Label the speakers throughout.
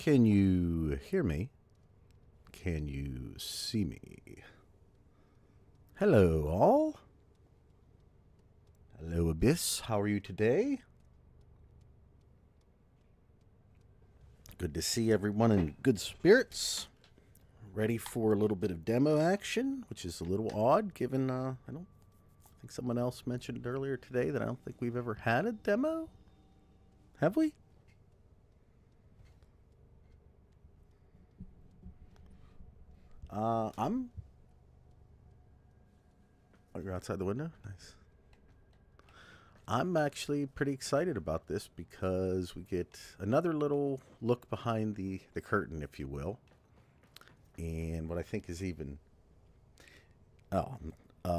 Speaker 1: Can you hear me? Can you see me? Hello, all. Hello, Abyss. How are you today? Good to see everyone in good spirits. Ready for a little bit of demo action, which is a little odd given, I think someone else mentioned earlier today that I don't think we've ever had a demo. Have we? Oh, you're outside the window? Nice. I'm actually pretty excited about this because we get another little look behind the curtain, if you will. And what I think is even...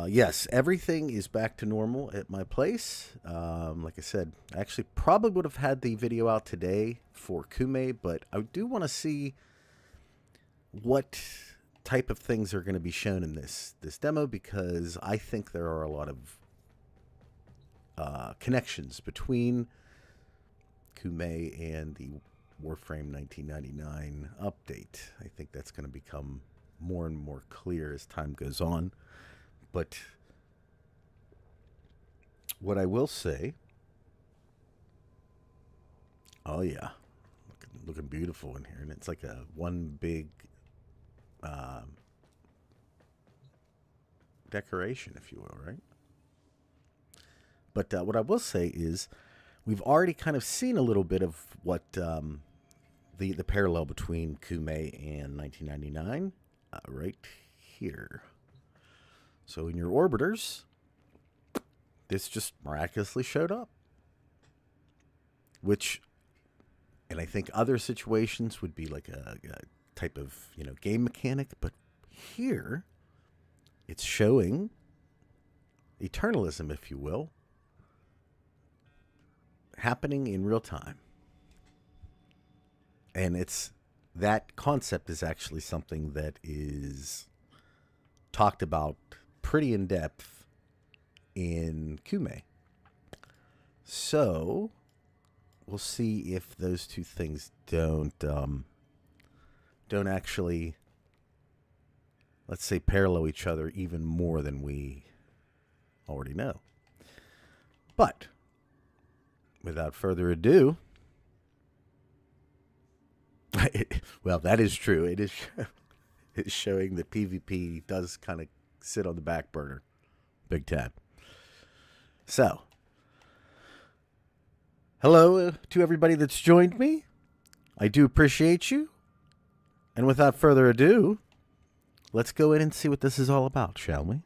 Speaker 1: yes, everything is back to normal at my place. Like I said, I actually probably would have had the video out today for Kume, but I do want to see what type of things are going to be shown in this demo, because I think there are a lot of connections between Kume and the Warframe 1999 update. I think that's going to become more and more clear as time goes on. But what I will say, oh yeah, looking beautiful in here, and it's like a one big decoration, if you will, right? But what I will say is we've already kind of seen a little bit of what the parallel between Kume and 1999 right here. So in your orbiters, this just miraculously showed up. Which, and I think other situations would be like a type of, game mechanic, but here it's showing eternalism, if you will, happening in real time. And that concept is actually something that is talked about pretty in depth in Kume. So we'll see if those two things don't actually, let's say, parallel each other even more than we already know. But without further ado, well, that is true. It is it's showing that PvP does kind of sit on the back burner. Big tad. So, hello to everybody that's joined me. I do appreciate you. And without further ado, let's go in and see what this is all about, shall we?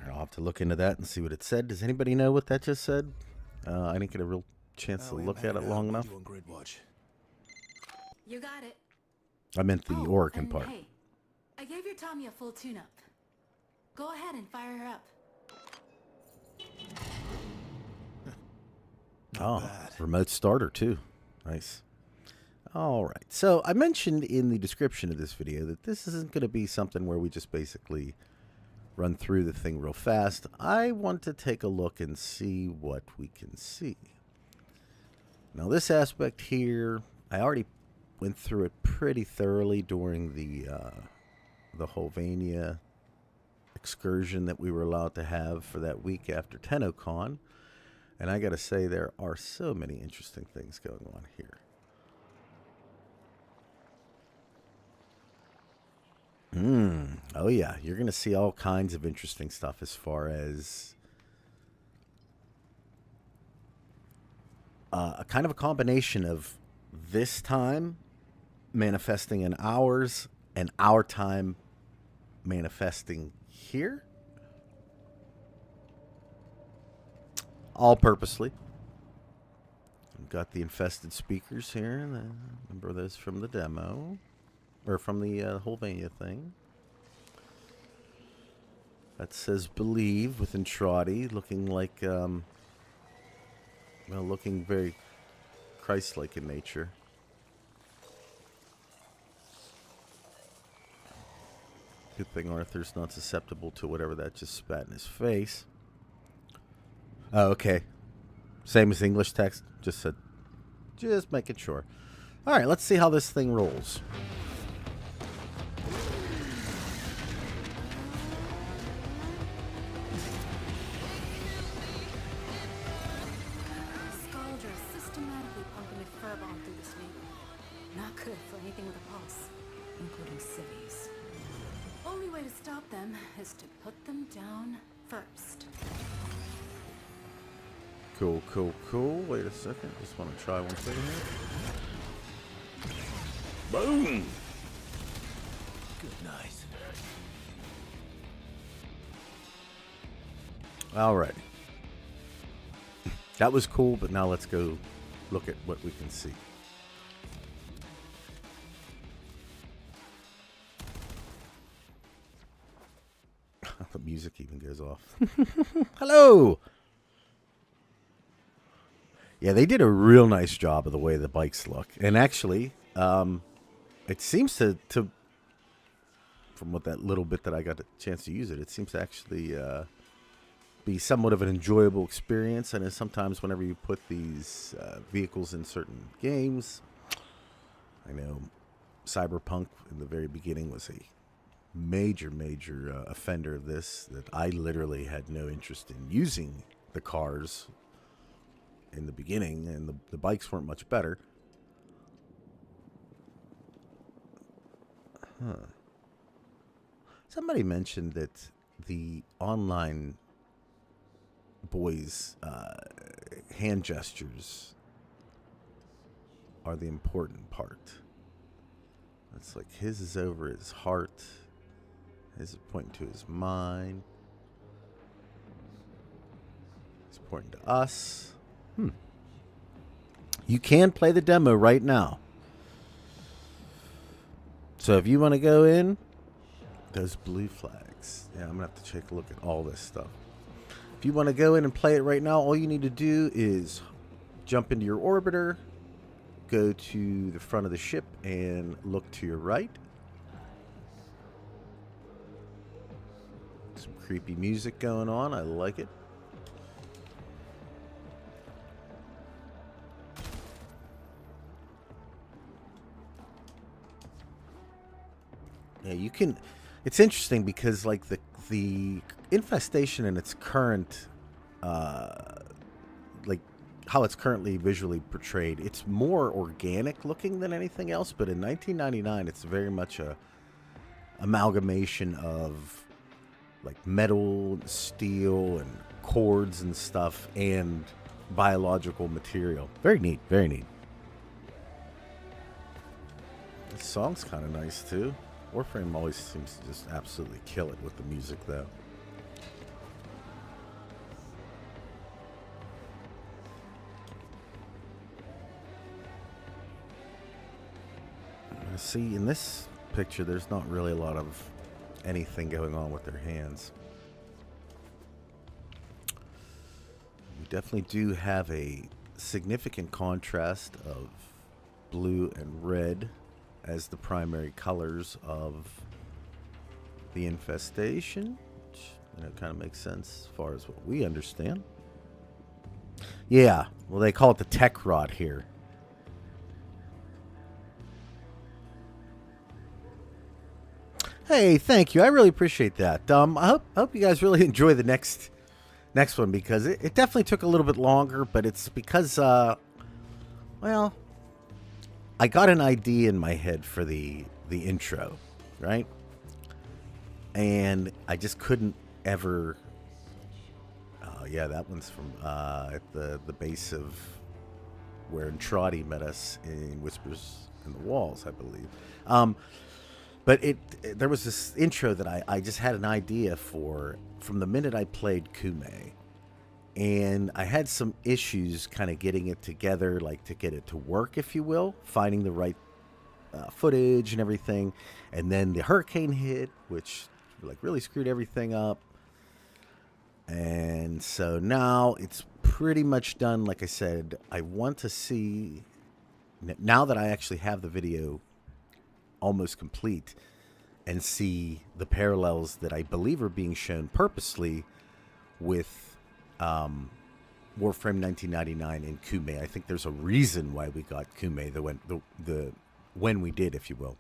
Speaker 1: I'll have to look into that and see what it said. Does anybody know what that just said? I didn't get a real chance to look at it long enough.
Speaker 2: You got it.
Speaker 1: I meant the Oracle part.
Speaker 2: Hey, I gave your Tommy a full tune-up. Go ahead and fire her up.
Speaker 1: Oh, remote starter too. Nice. All right. So I mentioned in the description of this video that this isn't going to be something where we just basically run through the thing real fast. I want to take a look and see what we can see. Now this aspect here, I already went through it pretty thoroughly during the Holvania excursion that we were allowed to have for that week after TennoCon. And I got to say, there are so many interesting things going on here. Oh yeah, you're going to see all kinds of interesting stuff as far as a kind of a combination of this time manifesting in ours and our time manifesting here. All purposely. We've got the infested speakers here. Remember those from the demo. Or from the Holvania thing. That says believe with Entrati, looking like, well, looking very Christ-like in nature. Good thing Arthur's not susceptible to whatever that just spat in his face. Oh, okay. Same as English text. Just making sure. All right, let's see how this thing rolls.
Speaker 2: Scaldra systematically pumping a furbomb through the sleep. Not good for anything with a pulse, including civvies. Only way to stop them is to put them down first.
Speaker 1: Cool, cool, cool. Wait a second. Just want to try one thing here. Boom!
Speaker 3: Good night.
Speaker 1: Alright. That was cool, but now let's go look at what we can see. The music even goes off. Hello! Yeah, they did a real nice job of the way the bikes look. And actually, it seems to from what that little bit that I got a chance to use it, it seems to actually be somewhat of an enjoyable experience. And sometimes whenever you put these vehicles in certain games, I know Cyberpunk in the very beginning was a major offender of this, that I literally had no interest in using the cars in the beginning, and the bikes weren't much better. Somebody mentioned that the online boys' hand gestures are the important part. It's like his is over his heart, his is pointing to his mind, he's pointing to us. You can play the demo right now. So if you want to go in, those blue flags. Yeah, I'm going to have to take a look at all this stuff. If you want to go in and play it right now, all you need to do is jump into your orbiter, go to the front of the ship, and look to your right. Some creepy music going on. I like it. Yeah, you can. It's interesting because like the infestation in its current, like how it's currently visually portrayed, it's more organic looking than anything else. But in 1999, it's very much a amalgamation of like metal, steel, and cords and stuff, and biological material. Very neat. Very neat. This song's kind of nice too. Warframe always seems to just absolutely kill it with the music, though. See, in this picture, there's not really a lot of anything going on with their hands. We definitely do have a significant contrast of blue and red as the primary colors of the infestation, which kind of makes sense as far as what we understand. Yeah, well, they call it the tech rot here. Hey, thank you. I really appreciate that. I hope you guys really enjoy the next one, because it definitely took a little bit longer, but it's because, well, I got an idea in my head for the intro, right? And I just couldn't ever. Oh yeah, that one's from at the base of where Entrati met us in Whispers in the Walls, I believe. But there was this intro that I just had an idea for from the minute I played Kume. And I had some issues kind of getting it together, like to get it to work, if you will, finding the right footage and everything. And then the hurricane hit, which like really screwed everything up. And so now it's pretty much done. Like I said, I want to see, now that I actually have the video almost complete, and see the parallels that I believe are being shown purposely with Warframe 1999 and Kume. I think there's a reason why we got Kume when we did, if you will.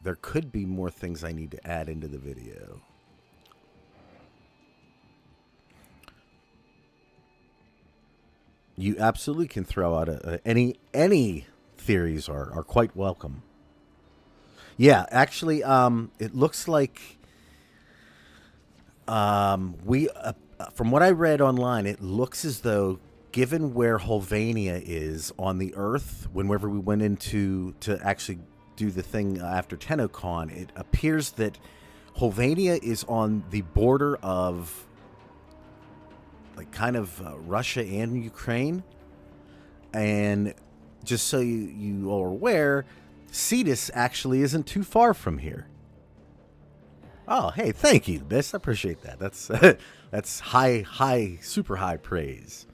Speaker 1: There could be more things I need to add into the video. You absolutely can throw out any theories are quite welcome. Yeah, actually, it looks like we from what I read online, it looks as though, given where Hulvania is on the Earth, whenever we went into to actually do the thing after TennoCon, it appears that Hulvania is on the border of like kind of Russia and Ukraine. And just so you are aware, sIEGES actually isn't too far from here. Oh, hey, thank you, Miss. I appreciate that. That's that's high, super high praise.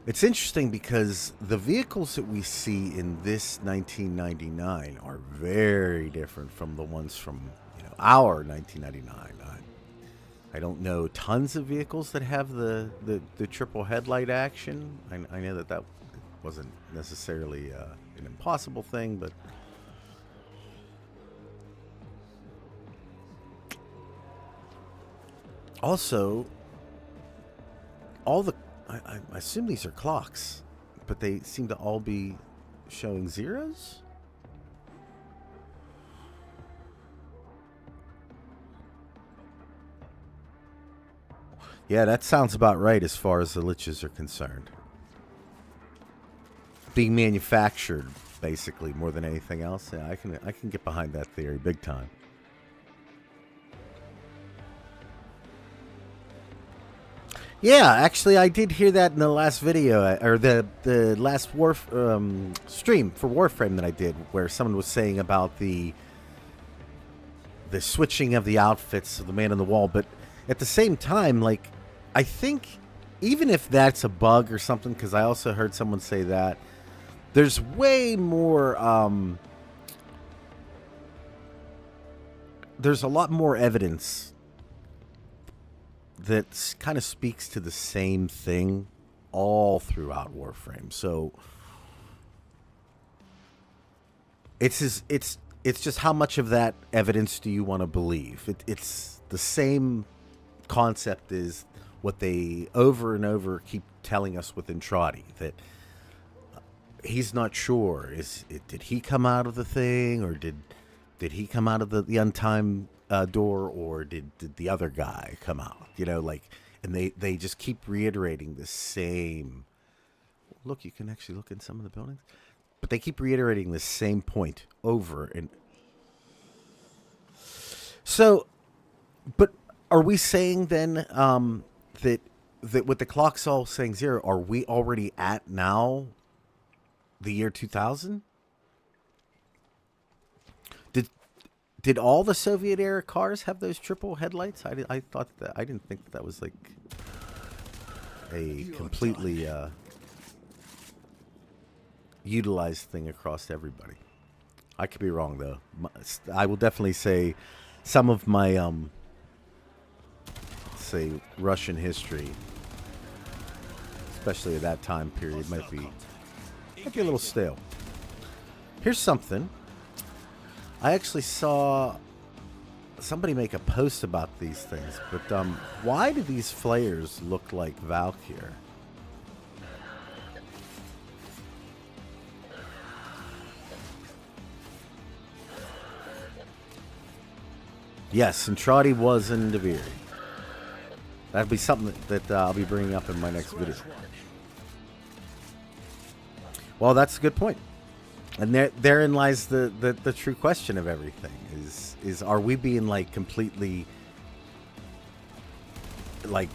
Speaker 1: It's interesting because the vehicles that we see in this 1999 are very different from the ones from our 1999. I don't know tons of vehicles that have the triple headlight action. I know that wasn't necessarily an impossible thing, but also all the I assume these are clocks, but they seem to all be showing zeros. Yeah, that sounds about right as far as the liches are concerned. Being manufactured, basically, more than anything else. Yeah, I can get behind that theory big time. Yeah, actually, I did hear that in the last video, or the last stream for Warframe that I did, where someone was saying about the switching of the outfits of the man on the wall. But at the same time, like, I think even if that's a bug or something, because I also heard someone say that there's way more. There's a lot more evidence that kind of speaks to the same thing all throughout Warframe. So it's just how much of that evidence do you want to believe? It's the same concept as what they over and over keep telling us with Entradi, that he's not sure. Did he come out of the thing, or did he come out of the untimed door, or did the other guy come out? And they just keep reiterating the same. Look, you can actually look in some of the buildings, but they keep reiterating the same point over and. So, but are we saying then that with the clocks all saying zero, are we already at now the year 2000? Did all the Soviet era cars have those triple headlights? I thought that I didn't think that was like a completely utilized thing across everybody. I could be wrong though. I will definitely say some of my say Russian history, especially at that time period, might be a little stale. Here's something. I actually saw somebody make a post about these things, but why do these flares look like Valkyr? Yes, Entradi was in Deviri. That'd be something that I'll be bringing up in my next video. Well, that's a good point. And therein lies the true question of everything: is are we being like completely, like,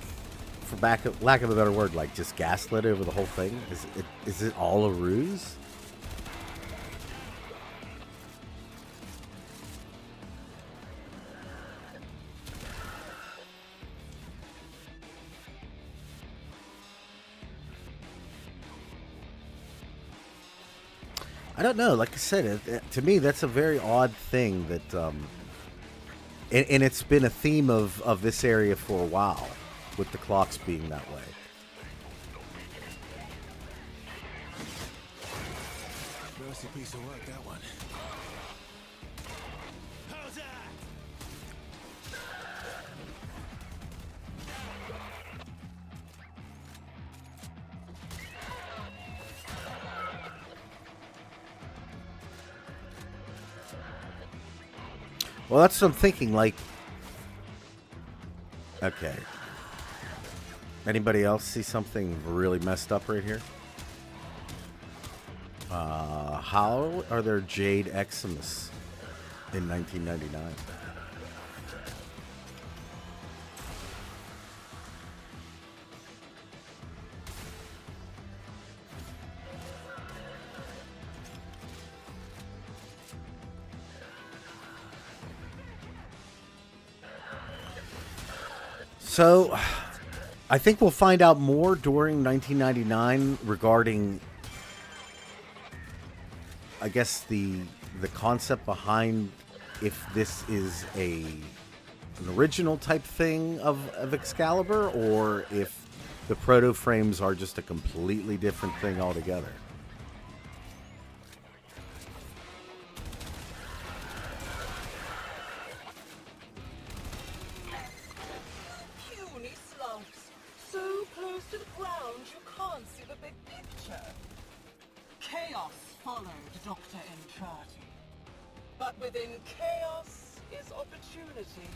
Speaker 1: for lack of a better word, like just gaslit over the whole thing? Is it all a ruse? I don't know. Like I said, to me, that's a very odd thing that, and it's been a theme of this area for a while, with the clocks being that way.
Speaker 3: Mercy piece of work, that one. How's that?
Speaker 1: Well, that's what I'm thinking. Like, okay. Anybody else see something really messed up right here? How are there Jade Eximus in 1999? So, I think we'll find out more during 1999 regarding, I guess, the concept behind if this is an original type thing of Excalibur, or if the proto frames are just a completely different thing altogether.
Speaker 4: Puny slumps, so close to the ground you can't see the big picture. Chaos followed Dr. Entrati. But within chaos is opportunity.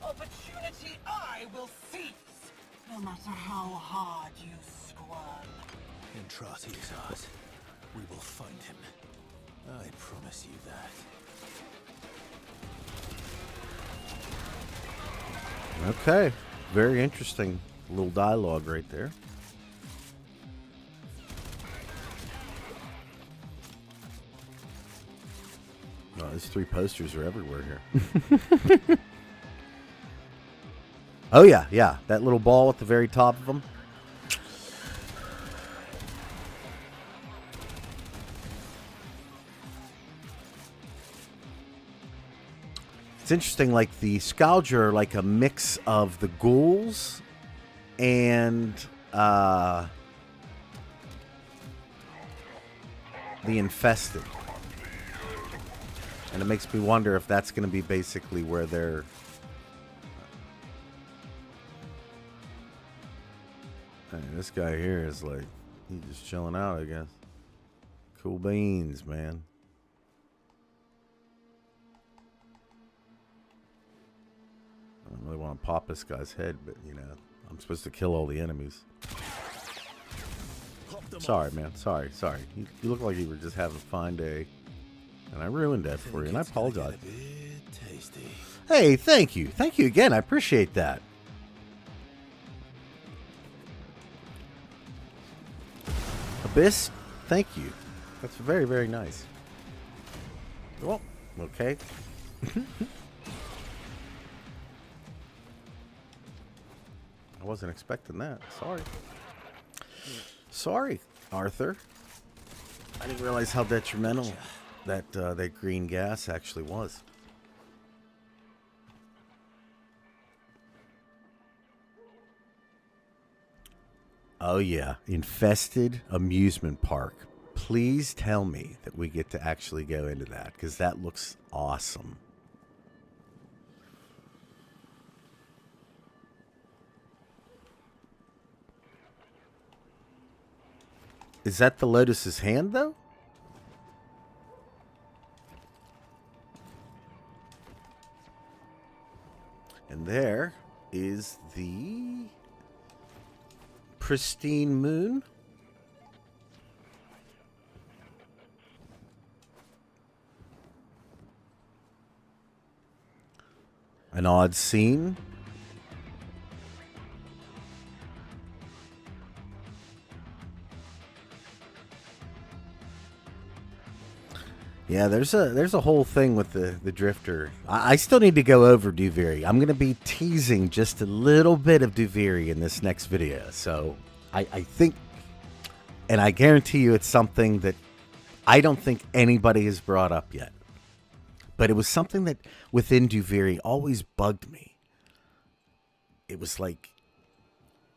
Speaker 4: Opportunity I will seize, no matter how hard you squirm.
Speaker 3: Entrati is ours. We will find him. I promise you that.
Speaker 1: Okay. Very interesting little dialogue right there. Oh, these three posters are everywhere here. Oh, yeah, yeah. That little ball at the very top of them. It's interesting, like the Scaldra are like a mix of the ghouls and the infested. And it makes me wonder if that's going to be basically where they're... Hey, this guy here is like, he's just chilling out, I guess. Cool beans, man. I don't really want to pop this guy's head, but, you know, I'm supposed to kill all the enemies. Sorry, man. Sorry. You look like you were just having a fine day. And I ruined that for you, and I apologize. Hey, thank you. Thank you again. I appreciate that. Abyss, thank you. That's very, very nice. Well, okay. I wasn't expecting that. Sorry. Sorry, Arthur. I didn't realize how detrimental that green gas actually was. Oh yeah, infested amusement park. Please tell me that we get to actually go into that, because that looks awesome. Is that the Lotus's hand, though? And there is the pristine moon. An odd scene. Yeah, there's a whole thing with the Drifter. I still need to go over Duviri. I'm going to be teasing just a little bit of Duviri in this next video. So I think, and I guarantee you it's something that I don't think anybody has brought up yet. But it was something that within Duviri always bugged me. It was like,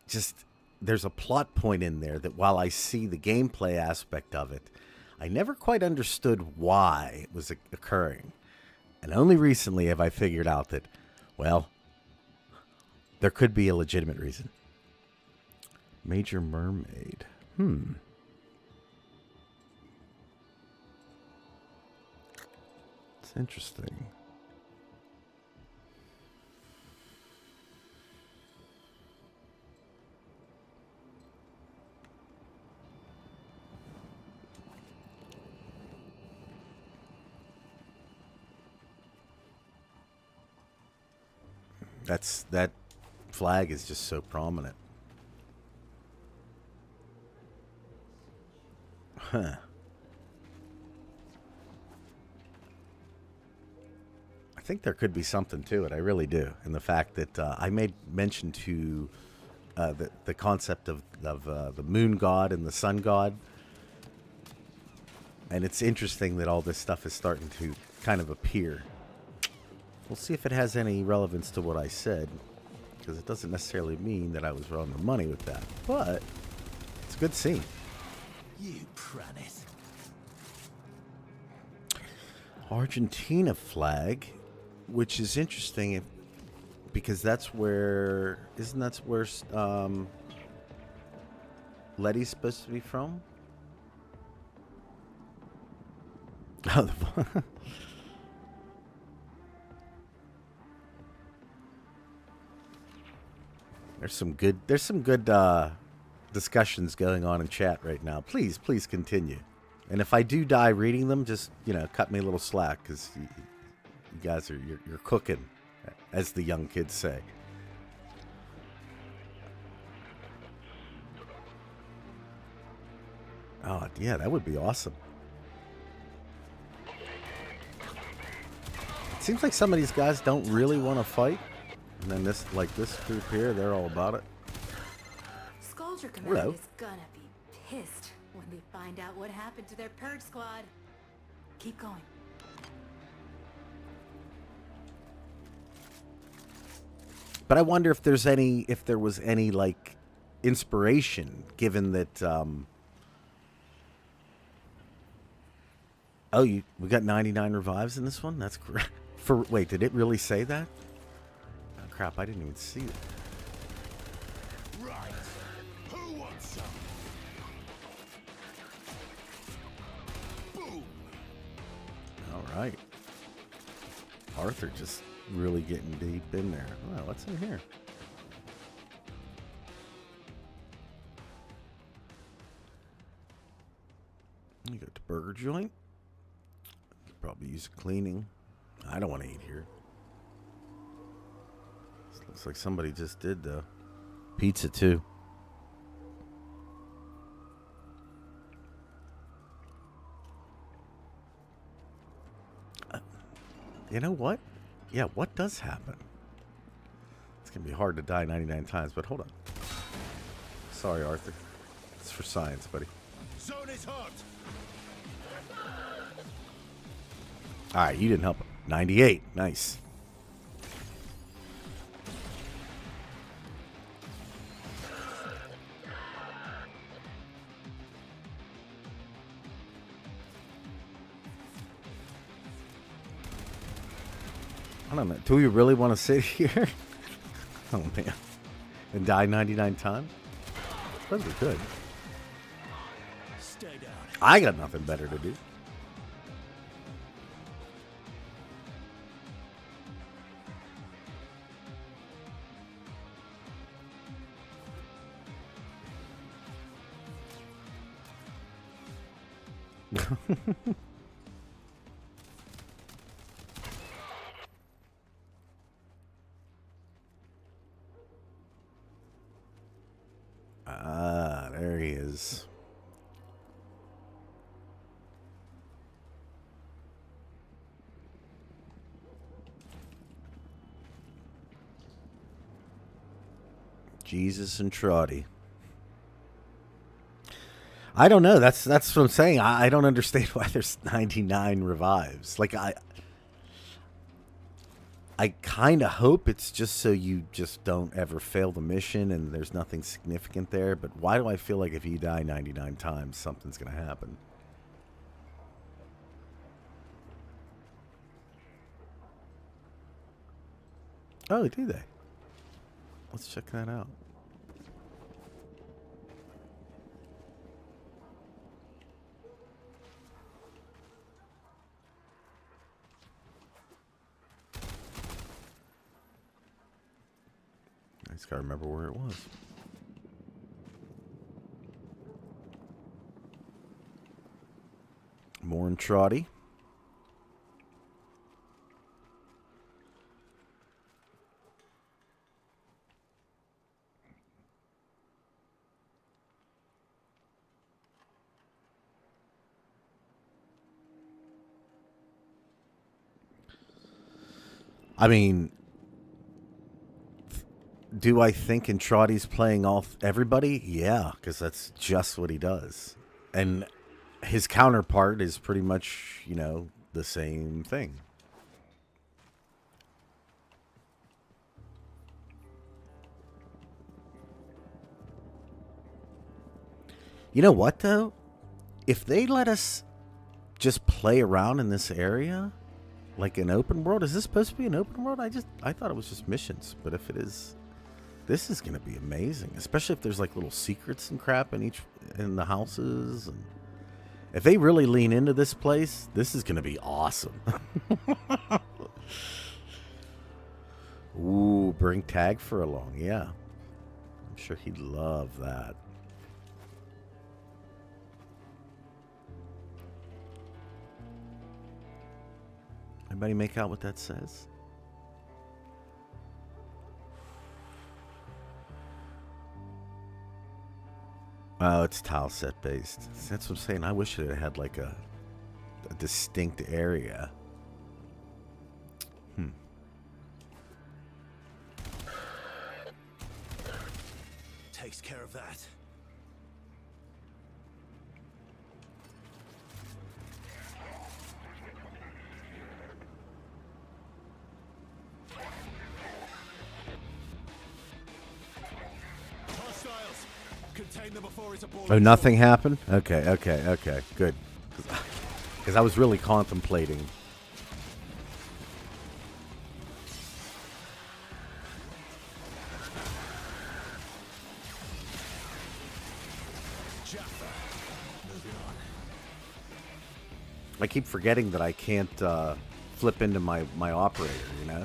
Speaker 1: just, there's a plot point in there that while I see the gameplay aspect of it, I never quite understood why it was occurring. And only recently have I figured out that, well, there could be a legitimate reason. Major Mermaid. It's interesting. That flag is just so prominent. Huh. I think there could be something to it. I really do. And the fact that I made mention to the concept of the moon god and the sun god. And it's interesting that all this stuff is starting to kind of appear. We'll see if it has any relevance to what I said, because it doesn't necessarily mean that I was wrong the money with that. But it's a good scene.
Speaker 3: You promise.
Speaker 1: Argentina flag, which is interesting because that's where, isn't that where Letty's supposed to be from? Oh, there's some good discussions going on in chat right now. Please continue. And if I do die reading them, just, cut me a little slack, because you guys are, you're cooking, as the young kids say. Oh, yeah, that would be awesome. It seems like some of these guys don't really want to fight. And then this group here, they're all about it.
Speaker 2: Scaldra Command
Speaker 1: Hello.
Speaker 2: is gonna be pissed when they find out what happened to their purge squad. Keep going.
Speaker 1: But I wonder if there was any like inspiration, given that. We got 99 revives in this one. That's great. Wait, did it really say that? Oh, crap! I didn't even see it.
Speaker 3: Right. Who wants some? Boom.
Speaker 1: All right. Arthur just really getting deep in there. Oh, what's in here? You go to burger joint. Probably use cleaning. I don't want to eat here. This looks like somebody just did though. Pizza too. You know what? Yeah, what does happen? It's going to be hard to die 99 times, but hold on. Sorry, Arthur. It's for science, buddy.
Speaker 3: Zone is hot.
Speaker 1: All right, you didn't help him. 98. Nice. I don't know. Do we really want to sit here? Oh, man. And die 99 times? That'd be good.
Speaker 3: Stay down.
Speaker 1: I got nothing better to do. There he is. Jesus and Trotty. I don't know. That's what I'm saying. I don't understand why there's 99 revives. Like I kind of hope it's just so you just don't ever fail the mission and there's nothing significant there. But why do I feel like if you die 99 times, something's going to happen? Oh, do they? Let's check that out. I just gotta remember where it was. More and Trotty. I mean, do I think Entrati's playing everybody? Yeah, because that's just what he does. And his counterpart is pretty much, you know, the same thing. You know what, though? If they let us just play around in this area, like an open world, is this supposed to be an open world? I thought it was just missions, but if it is, this is going to be amazing, especially if there's like little secrets and crap in the houses. And if they really lean into this place, this is going to be awesome. Ooh, bring Tag for along. Yeah, I'm sure he'd love that. Anybody make out what that says? Oh, it's tile set based. That's what I'm saying. I wish it had like a distinct area.
Speaker 3: Takes care of that. Contain them before it's aboard.
Speaker 1: Oh, nothing happened? Okay. Good. Because I was really contemplating. I keep forgetting that I can't flip into my operator, you know?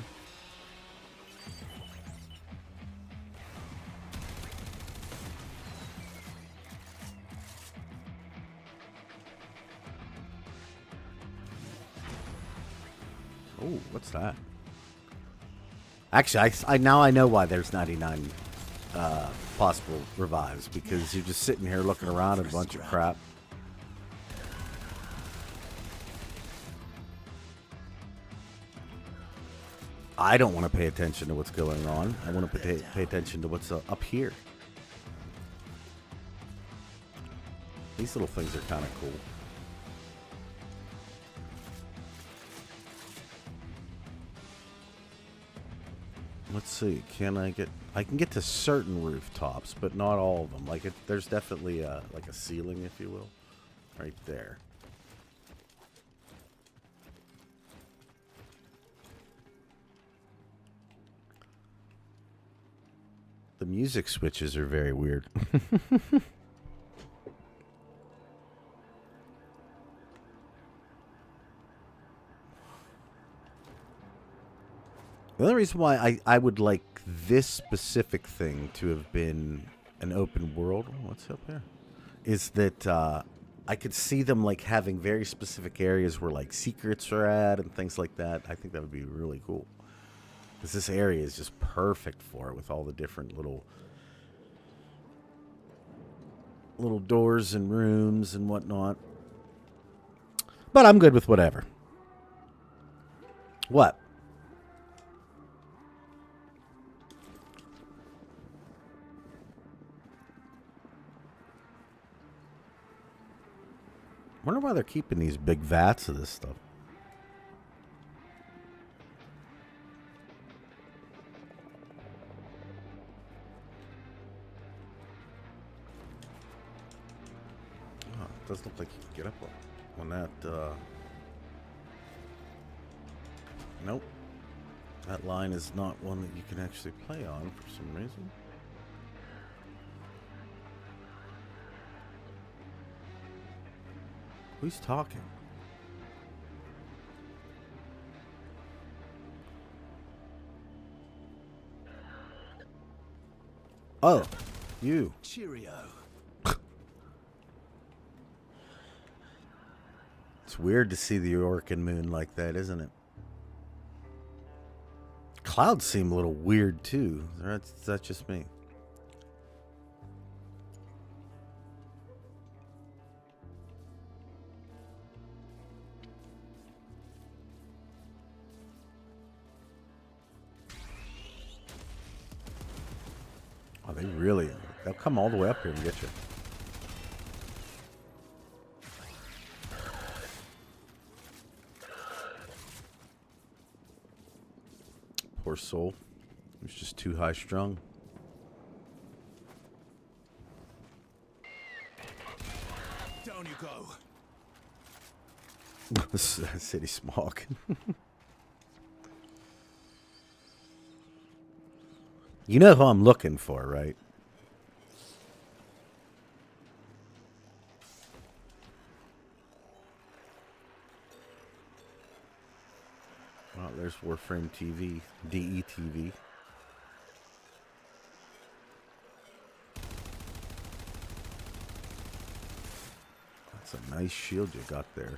Speaker 1: Oh, what's that? Actually, now I know why there's 99 possible revives, because you're just sitting here looking around at a bunch of crap. I don't want to pay attention to what's going on. I want to pay attention to what's up here. These little things are kind of cool. Let's see. I can get to certain rooftops, but not all of them. Like there's definitely like a ceiling, if you will, right there. The music switches are very weird. The only reason why I would like this specific thing to have been an open world, what's up there, is that I could see them like having very specific areas where like secrets are at and things like that. I think that would be really cool. Because this area is just perfect for it with all the different little doors and rooms and whatnot. But I'm good with whatever. What? Wonder why they're keeping these big vats of this stuff. Oh, it does look like you can get up on that. Nope. That line is not one that you can actually play on for some reason. Who's talking? Oh, you.
Speaker 3: Cheerio.
Speaker 1: It's weird to see the Orkin moon like that, isn't it? Clouds seem a little weird too. That's just me. Oh, they really, they'll come all the way up here and get you. Poor soul. He was just too high strung.
Speaker 3: Down you go.
Speaker 1: City smog. You know who I'm looking for, right? Oh, there's Warframe TV, DETV. That's a nice shield you got there.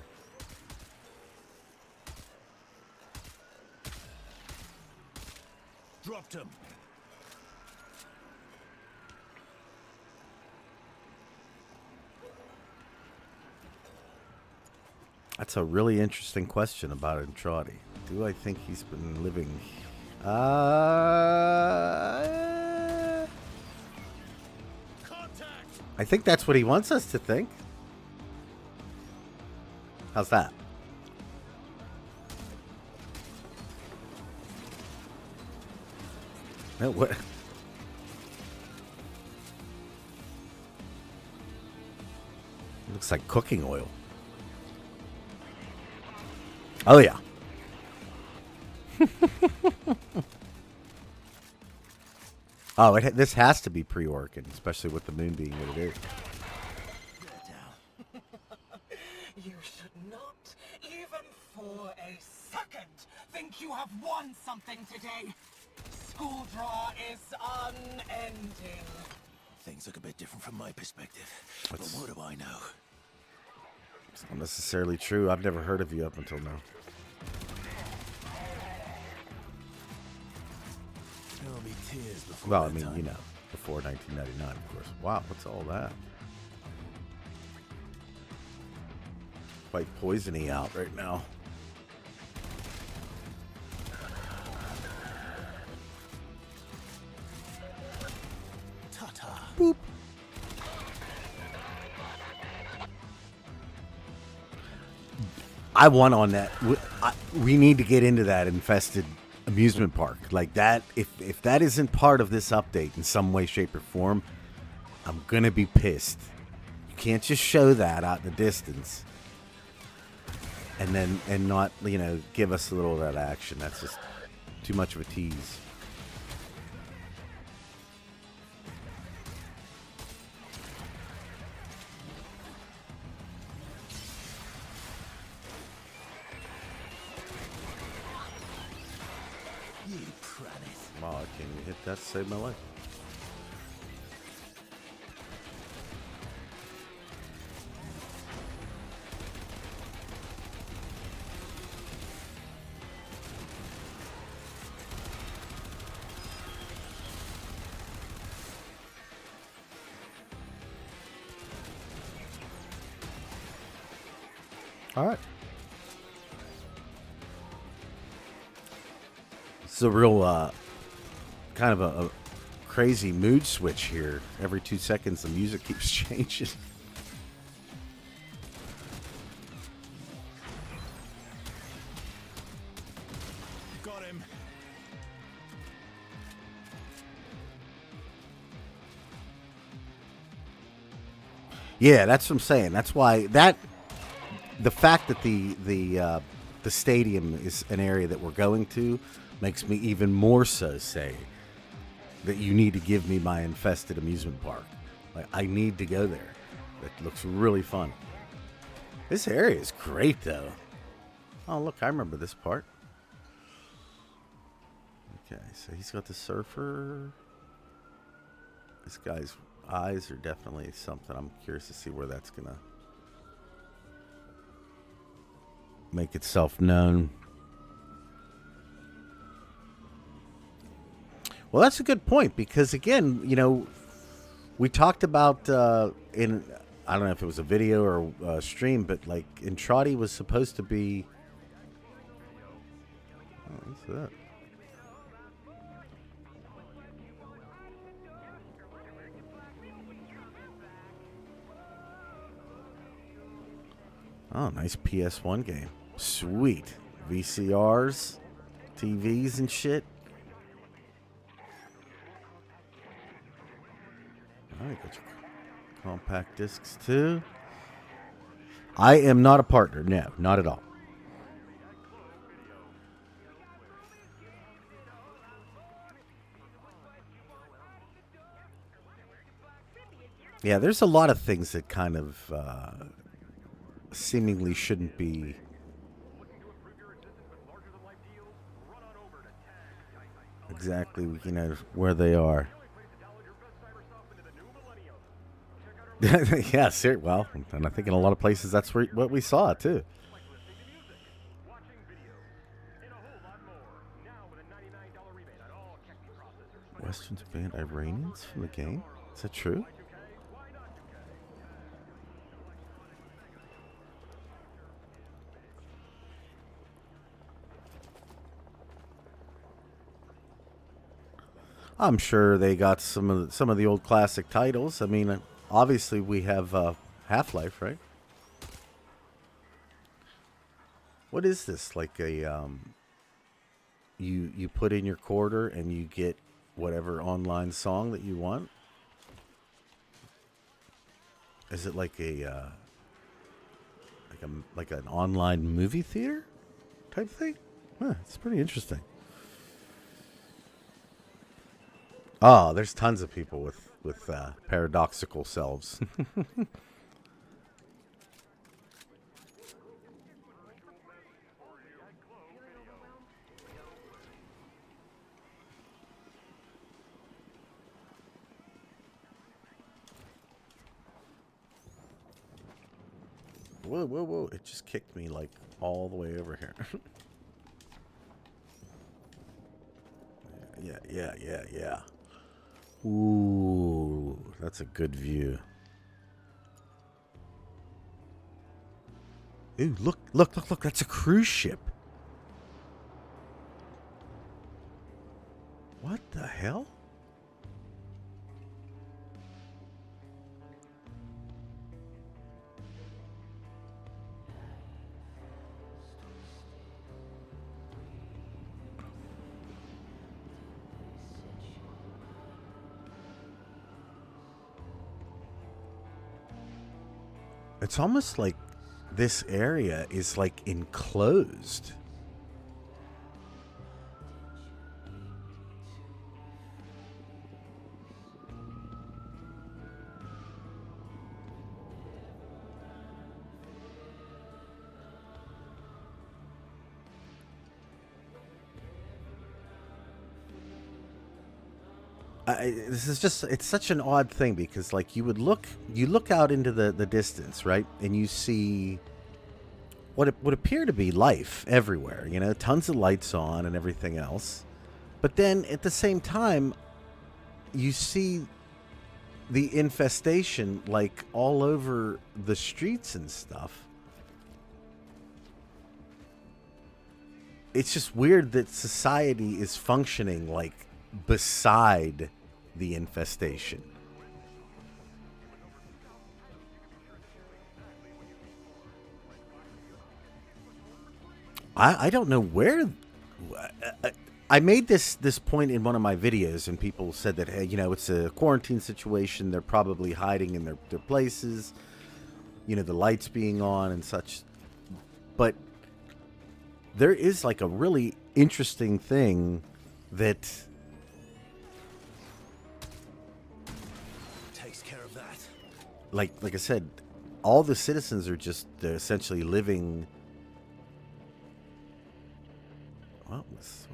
Speaker 3: Dropped him.
Speaker 1: That's a really interesting question about Andrade. Do I think he's been living? I think that's what he wants us to think. How's that? No, what? Looks like cooking oil. Oh, yeah. Oh, this has to be pre-Orkin, especially with the moon being what it is.
Speaker 4: You should not, even for a second, think you have won something today. Scaldra is unending.
Speaker 3: Things look a bit different from my perspective. But what do I know?
Speaker 1: It's not necessarily true. I've never heard of you up until now.
Speaker 3: There'll be tears before
Speaker 1: Well, I
Speaker 3: that
Speaker 1: mean,
Speaker 3: time.
Speaker 1: you know, before 1999, of course. Wow, what's all that? Quite poisony out right now.
Speaker 3: Ta-ta.
Speaker 1: Boop. I want on that. We need to get into that infested amusement park. Like that, if that isn't part of this update in some way, shape, or form, I'm gonna be pissed. You can't just show that out in the distance and not, you know, give us a little of that action. That's just too much of a tease.
Speaker 3: You pranit.
Speaker 1: Wow, I can't even hit that to save my life. All right. It's a real kind of a crazy mood switch here. Every 2 seconds, the music keeps changing. Yeah, that's what I'm saying. That's why the fact that the stadium is an area that we're going to makes me even more so say that you need to give me my infested amusement park. Like, I need to go there. It looks really fun. This area is great, though. Oh, look, I remember this part. Okay, so he's got the surfer. This guy's eyes are definitely something. I'm curious to see where that's going to make itself known. Well, that's a good point because, again, you know, we talked about in, I don't know if it was a video or a stream, but like Entrati was supposed to be. Oh, what's that? Oh, nice PS1 game. Sweet. VCRs, TVs and shit. Alright, got your compact discs too. I am not a partner. No, not at all. Yeah, there's a lot of things that kind of seemingly shouldn't be exactly, you know, where they are. Yeah, sir. Well, and I think in a lot of places that's what we saw too. Westerns banned Iranians from the game? Is that true? I'm sure they got some of the old classic titles. I mean, obviously we have Half-Life, right? What is this? Like a you put in your quarter and you get whatever online song that you want? Is it like like an online movie theater type thing? Huh, it's pretty interesting. Oh, there's tons of people with paradoxical selves. Whoa, whoa, whoa. It just kicked me like all the way over here. Yeah. Ooh, that's a good view. Ooh, look. That's a cruise ship. What the hell? It's almost like this area is like enclosed. This is just, it's such an odd thing because like you look out into the distance, right? And you see what would appear to be life everywhere, you know, tons of lights on and everything else. But then at the same time, you see the infestation like all over the streets and stuff. It's just weird that society is functioning like beside the infestation. I don't know where. I made this point in one of my videos, and people said that, hey, you know, it's a quarantine situation. They're probably hiding in their places. you know, the lights being on and such. But there is like a really interesting thing that
Speaker 3: Takes care of that.
Speaker 1: like I said, all the citizens are just essentially living. What is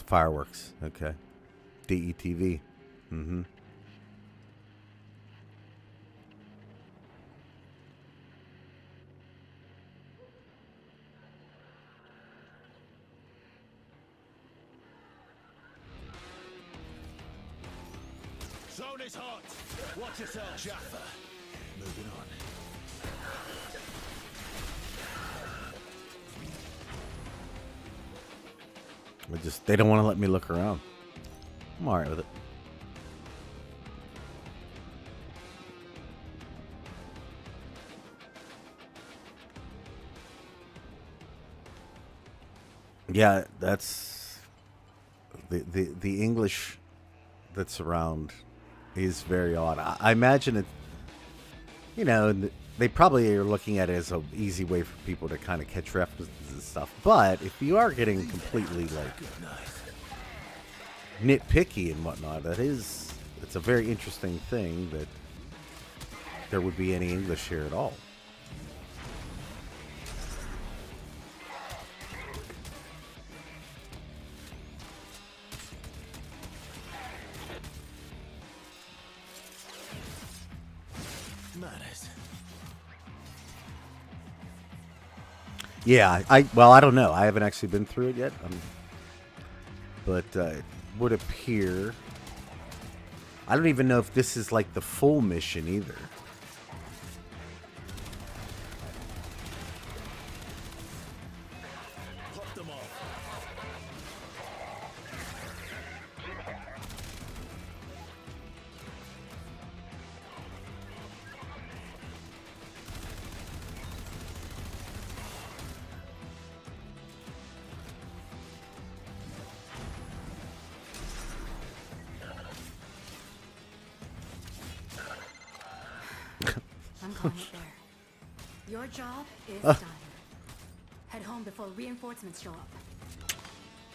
Speaker 1: fireworks. Okay. DETV. Mm-hmm.
Speaker 3: Zone is hot. Watch yourself, Jaffa. Moving on.
Speaker 1: They don't want to let me look around. I'm alright with it. Yeah, that's the English that's around is very odd. I imagine it, you know, they probably are looking at it as an easy way for people to kind of catch references and stuff. But if you are getting completely like nitpicky and whatnot, it's a very interesting thing that there would be any English here at all.
Speaker 3: Matters.
Speaker 1: Yeah, I don't know. I haven't actually been through it yet. But it would appear. I don't even know if this is like the full mission either.
Speaker 3: Pop them off.
Speaker 2: I'm calling it there. Your job is done. Head home before reinforcements show up.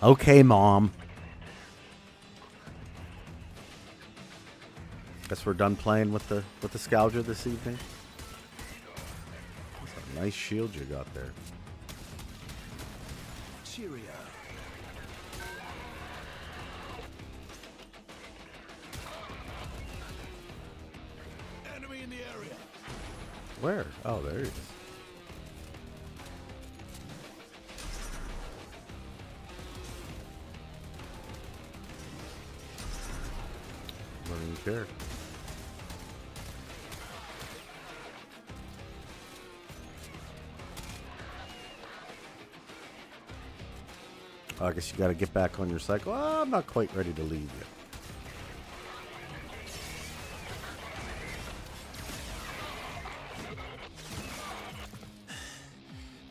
Speaker 1: Okay, Mom. Guess we're done playing with the Scaldra this evening. That's a nice shield you got there.
Speaker 3: Cheerio. Enemy in the area.
Speaker 1: Where? Oh, there he is. Don't even care. I guess you got to get back on your cycle. Oh, I'm not quite ready to leave yet.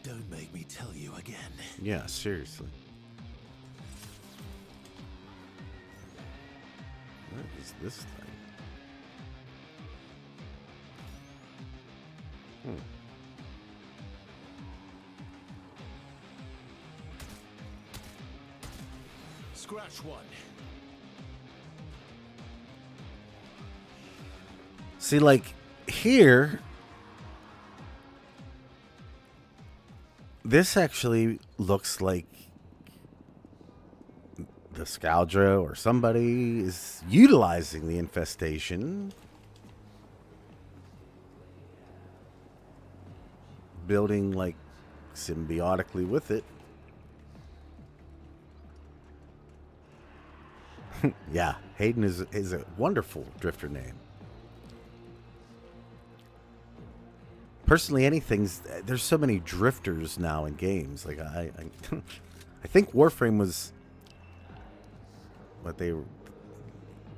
Speaker 3: Don't make me tell you again.
Speaker 1: Yeah, seriously. What is this thing?
Speaker 3: Scratch one.
Speaker 1: See, like, here, this actually looks like the Scaldra or somebody is utilizing the infestation, building, like, symbiotically with it. Yeah, Hayden is a wonderful drifter name. Personally, there's so many drifters now in games. Like I think Warframe was what they. I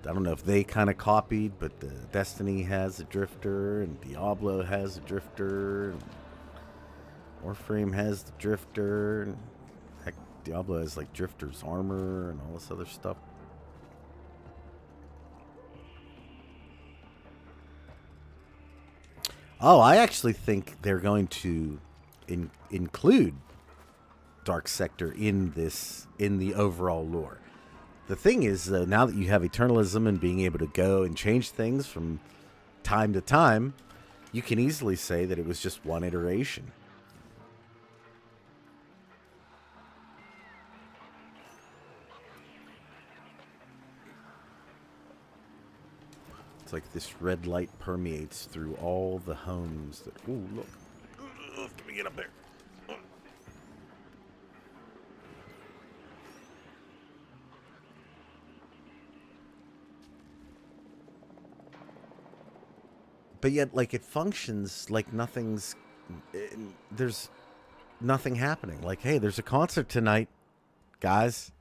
Speaker 1: don't know if they kind of copied, but Destiny has a drifter, and Diablo has a drifter, and Warframe has the drifter. And heck, Diablo has like Drifter's armor and all this other stuff. Oh, I actually think they're going to include Dark Sector in the overall lore. The thing is, now that you have Eternalism and being able to go and change things from time to time, you can easily say that it was just one iteration. It's like this red light permeates through all the homes that... Ooh, look. Let me get up there. But yet, like, it functions like nothing's... There's nothing happening. Like, hey, there's a concert tonight, guys.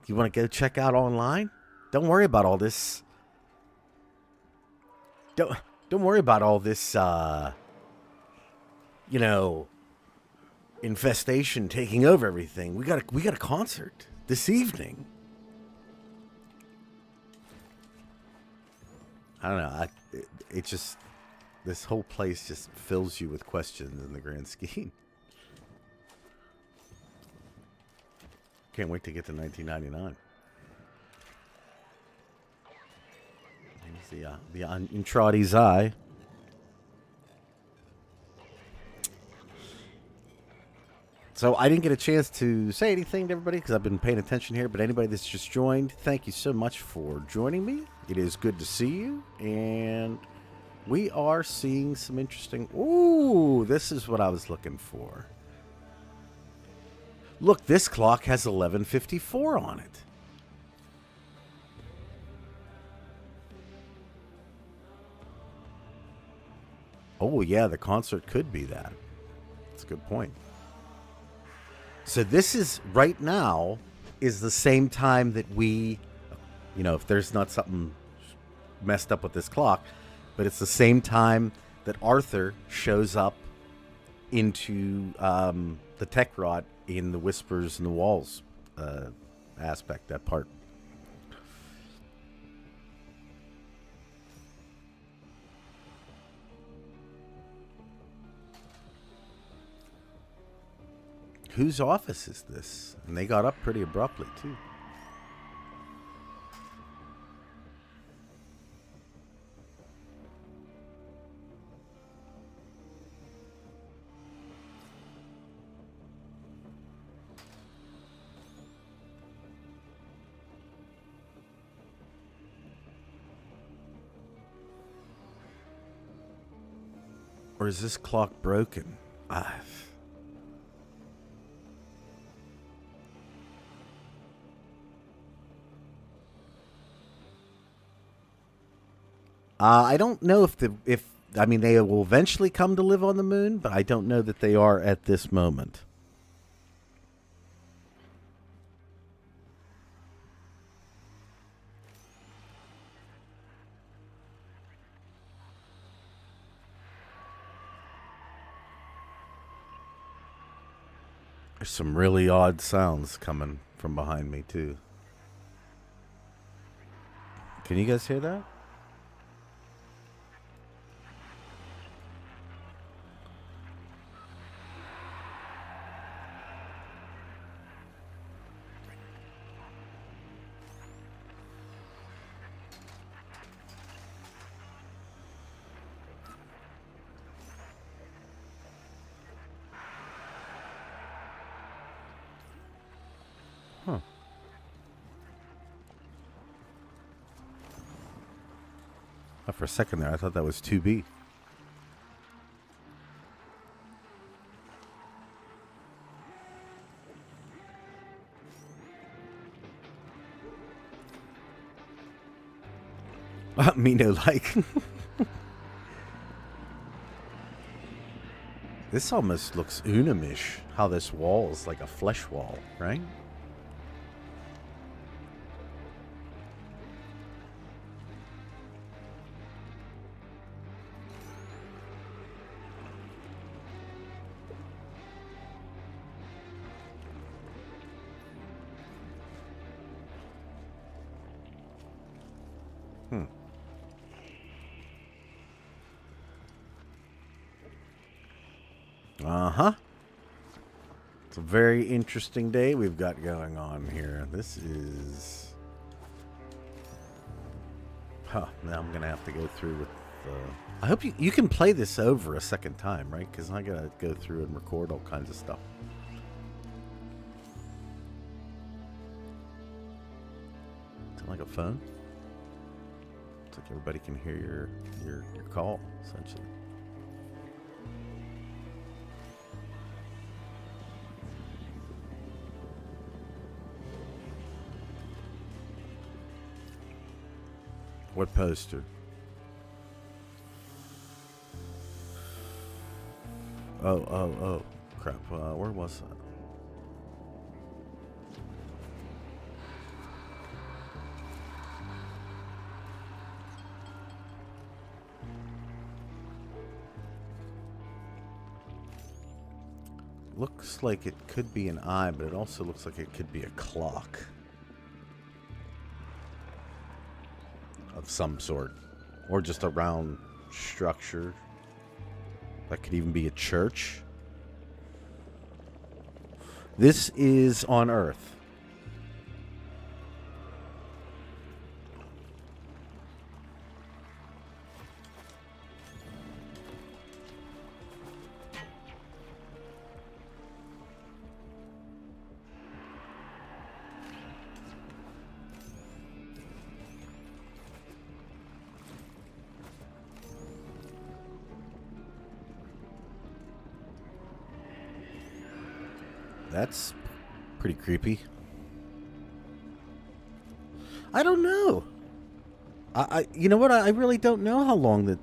Speaker 1: You want to go check out online? Don't worry about all this... Don't worry about all this, you know, infestation taking over everything. We got a concert this evening. I don't know. It just, this whole place just fills you with questions in the grand scheme. Can't wait to get to 1999. The Intradi's eye. So I didn't get a chance to say anything to everybody because I've been paying attention here. But anybody that's just joined, thank you so much for joining me. It is good to see you. And we are seeing some interesting... Ooh, this is what I was looking for. Look, this clock has 11:54 on it. Oh, yeah, the concert could be that. That's a good point. So this is, right now, is the same time that we, you know, if there's not something messed up with this clock, but it's the same time that Arthur shows up into the tech rot in the Whispers in the Walls aspect, that part. Whose office is this? And they got up pretty abruptly, too. Or is this clock broken? I don't know if I mean they will eventually come to live on the moon, but I don't know that they are at this moment. There's some really odd sounds coming from behind me too. Can you guys hear that? Huh. For a second there, I thought that was 2B. Me no like. This almost looks Unum-ish, how this wall is like a flesh wall, right? Uh-huh. It's a very interesting day we've got going on here. This is... Huh, now I'm going to have to go through with... I hope you can play this over a second time, right? Because I got to go through and record all kinds of stuff. Is it like a phone? It's like everybody can hear your call, essentially. What poster? Oh, crap. Where was that? Looks like it could be an eye, but it also looks like it could be a clock of some sort, or just a round structure. That could even be a church. This is on Earth. That's pretty creepy. I don't know. You know what? I really don't know how long that.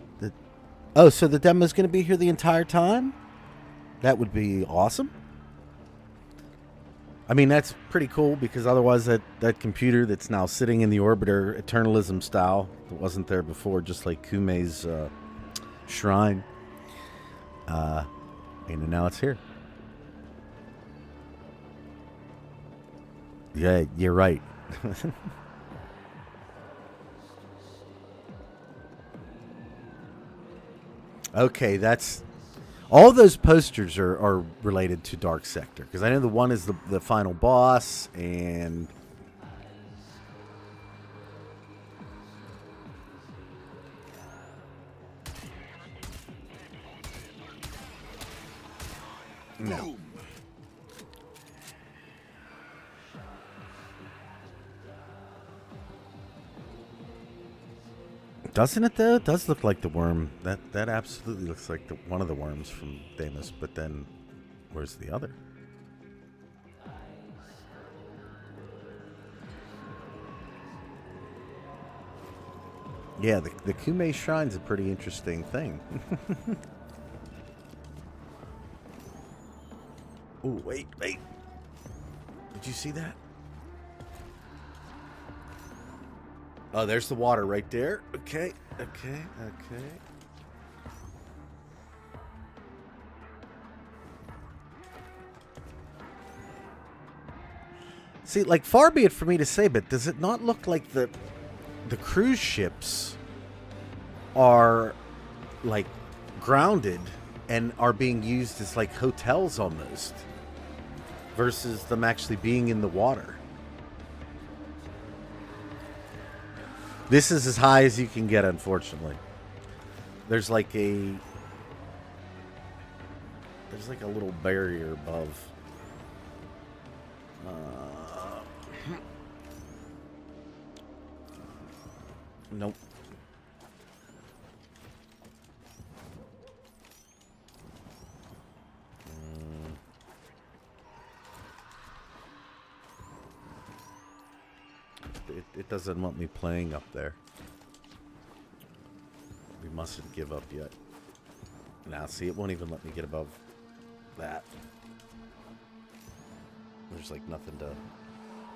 Speaker 1: Oh, so the demo's going to be here the entire time? That would be awesome. I mean, that's pretty cool, because otherwise that computer that's now sitting in the orbiter, Eternalism style, that wasn't there before, just like Kumei's shrine. And now it's here. Yeah, you're right. Okay, that's... All those posters are related to Dark Sector. Because I know the one is the final boss, and... No. Doesn't it, though? It does look like the worm. That absolutely looks like one of the worms from Deimos, but then where's the other? Yeah, the Kumei Shrine's a pretty interesting thing. Oh, wait. Did you see that? Oh, there's the water right there. Okay. See, like, far be it for me to say, but does it not look like the cruise ships are, like, grounded and are being used as, like, hotels almost, versus them actually being in the water? This is as high as you can get, unfortunately. There's like a little barrier above. Nope. It doesn't want me playing up there. We mustn't give up yet. Now, see, it won't even let me get above that. There's like nothing to...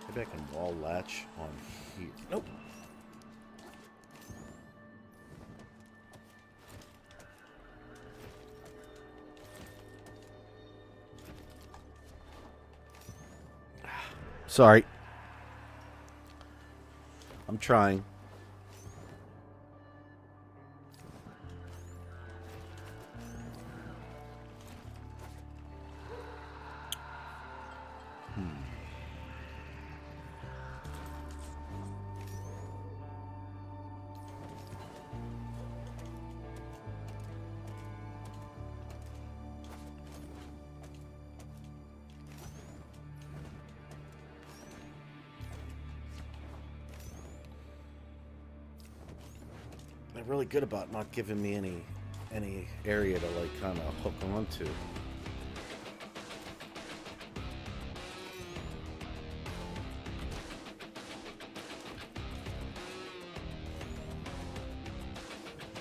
Speaker 1: Maybe I can wall latch on here. Nope. Sorry. I'm trying. They're really good about not giving me any area to like kind of hook onto.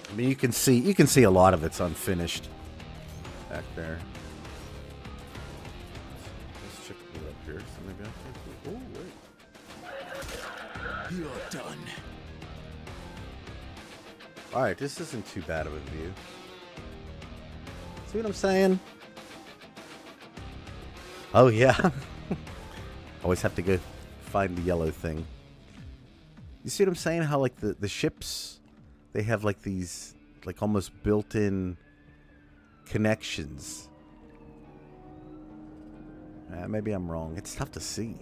Speaker 1: I mean, you can see a lot of it's unfinished back there. Let's check it up here. So maybe I can. Oh wait.
Speaker 3: You're done.
Speaker 1: All right, this isn't too bad of a view. See what I'm saying? Oh yeah. Always have to go find the yellow thing. You see what I'm saying? How like the ships, they have like these like almost built-in connections. Maybe I'm wrong. It's tough to see.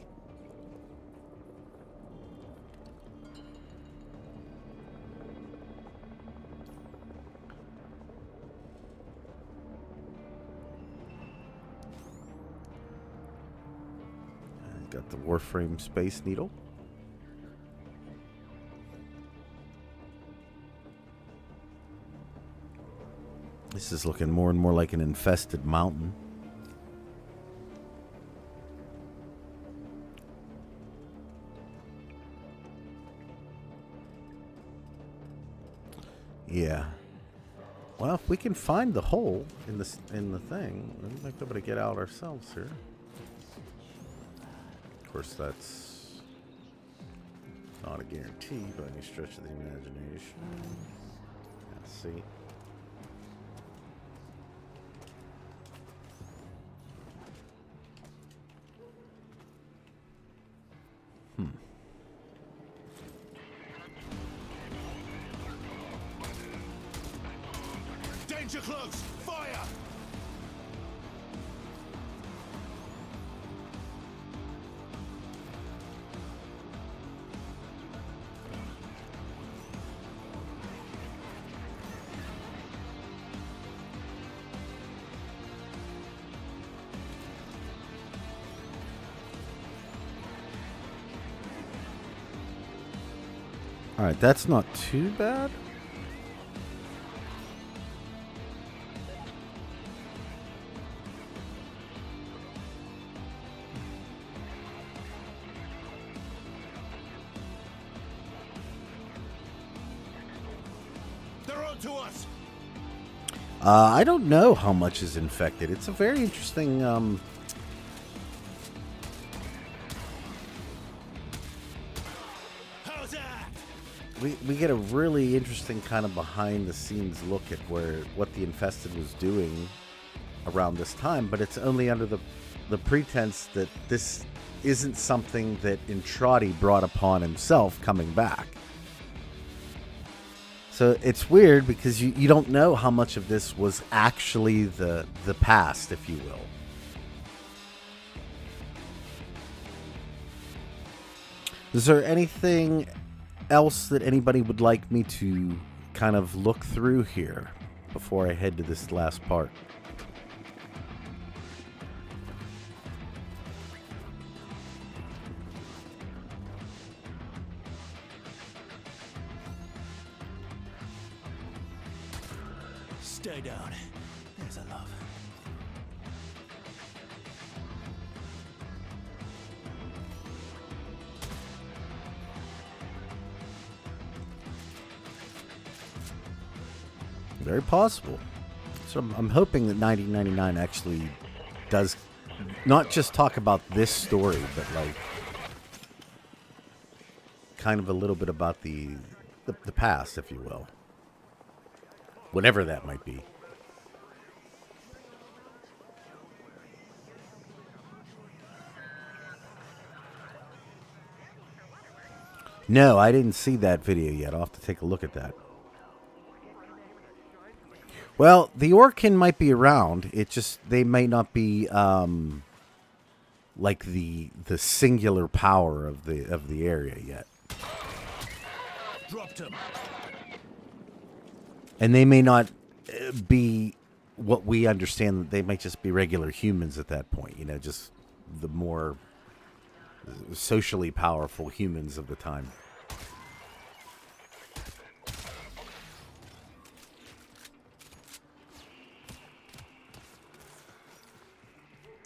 Speaker 1: Got the Warframe Space Needle. This is looking more and more like an infested mountain. Yeah. Well, if we can find the hole in the thing, we might be able to get out ourselves here. Of course, that's not a guarantee by any stretch of the imagination. Yeah, see.
Speaker 3: Danger close! Fire!
Speaker 1: All right, that's not too bad.
Speaker 3: They're on to us!
Speaker 1: I don't know how much is infected. It's a very interesting.
Speaker 3: How's that?
Speaker 1: We get a really interesting kind of behind the scenes look at what the infested was doing around this time, but it's only under the pretense that this isn't something that Intrati brought upon himself coming back. So it's weird because you don't know how much of this was actually the past, if you will. Is there anything else that anybody would like me to kind of look through here before I head to this last part?
Speaker 3: Stay down. There's a love.
Speaker 1: Very possible. So I'm hoping that 1999 actually does not just talk about this story, but like kind of a little bit about the past, if you will. Whatever that might be. No, I didn't see that video yet. I'll have to take a look at that. Well, the Orkin might be around. It just, they may not be like the singular power of the area yet.
Speaker 3: Dropped him.
Speaker 1: And they may not be what we understand. They might just be regular humans at that point. You know, just the more socially powerful humans of the time.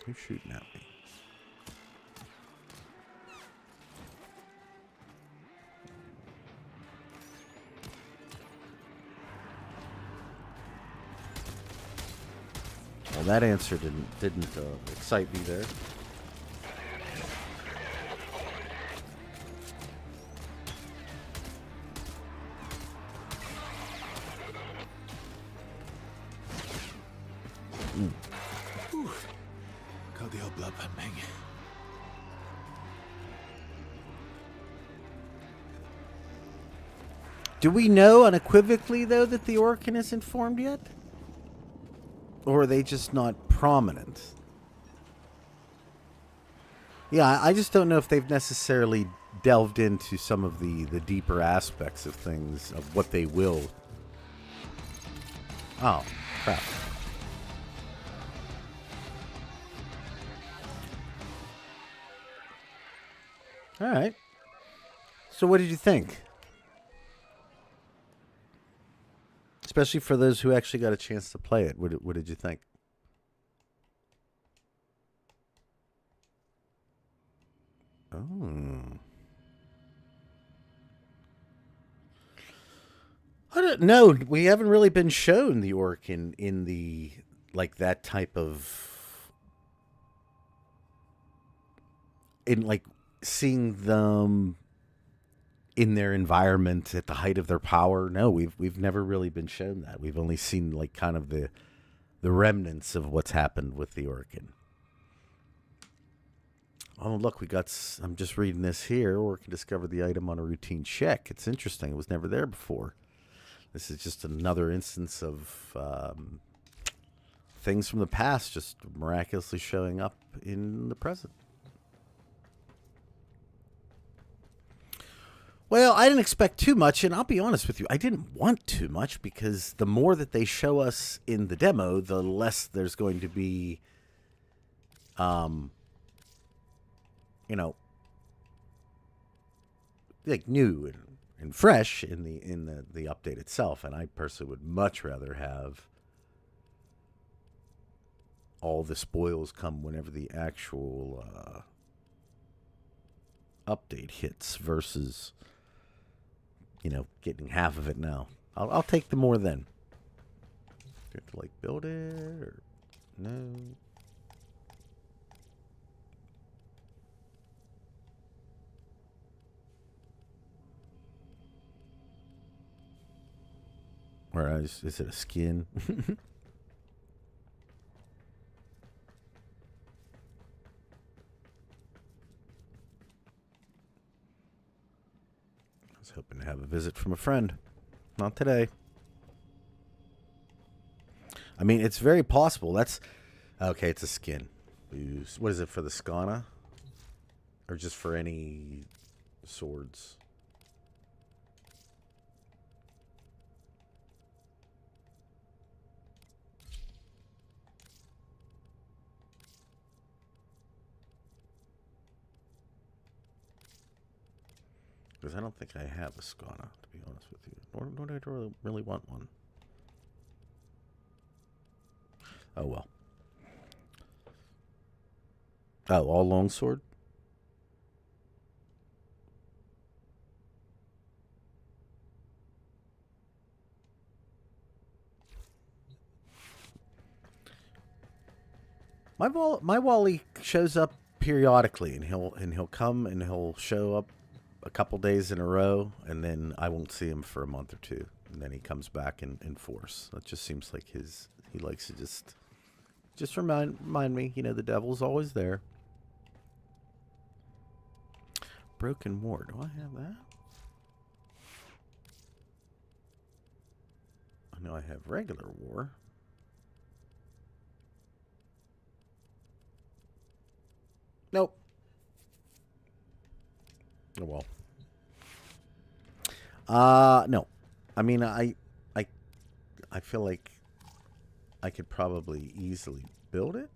Speaker 1: Who's shooting at me? Well, that answer didn't excite me there.
Speaker 3: Got the old blood pumping.
Speaker 1: Do we know unequivocally, though, that the Orcan isn't formed yet? Or are they just not prominent? Yeah, I just don't know if they've necessarily delved into some of the deeper aspects of things, of what they will. Oh, crap. All right. So what did you think? Especially for those who actually got a chance to play it. What did you think? Oh. I don't know. We haven't really been shown the orc in the, like, that type of, in, like, seeing them in their environment at the height of their power. No, we've never really been shown that. We've only seen, like, kind of the remnants of what's happened with the Orcan. Oh, look, I'm just reading this here. Orcan discovered the item on a routine check. It's interesting. It was never there before. This is just another instance of things from the past just miraculously showing up in the present. Well, I didn't expect too much, and I'll be honest with you, I didn't want too much, because the more that they show us in the demo, the less there's going to be, you know, like, new and fresh in the update itself. And I personally would much rather have all the spoils come whenever the actual update hits versus, you know, getting half of it now. I'll take the more then. Do you have to, like, build it or no? Or is it a skin? I was hoping to have a visit from a friend. Not today. I mean, it's very possible. That's... Okay, it's a skin. What is it, for the Skana? Or just for any swords? Because I don't think I have a Skana, to be honest with you. Nor do I really want one. Oh, well. Oh, all longsword? My Wally shows up periodically, and he'll come and he'll show up a couple days in a row, and then I won't see him for a month or two, and then he comes back in force. That just seems like he likes to just remind me, you know, the devil's always there. Broken War, do I have that? I know I have regular war. Nope. Oh, well. No. I mean, I feel like I could probably easily build it.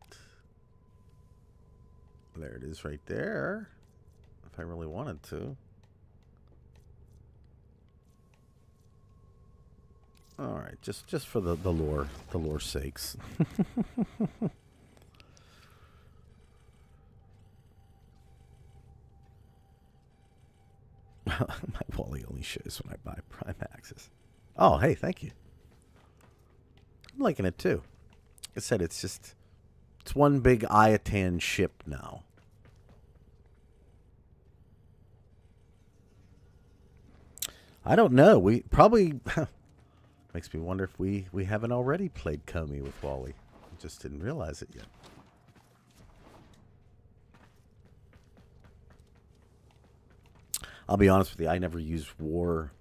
Speaker 1: There it is right there. If I really wanted to. All right, just for the lore's sakes. My Wally only shows when I buy Prime Access. Oh, hey, thank you. I'm liking it too. Like I said, it's one big Iatan ship now. I don't know. We probably makes me wonder if we haven't already played Comey with Wally. We just didn't realize it yet. I'll be honest with you, I never used War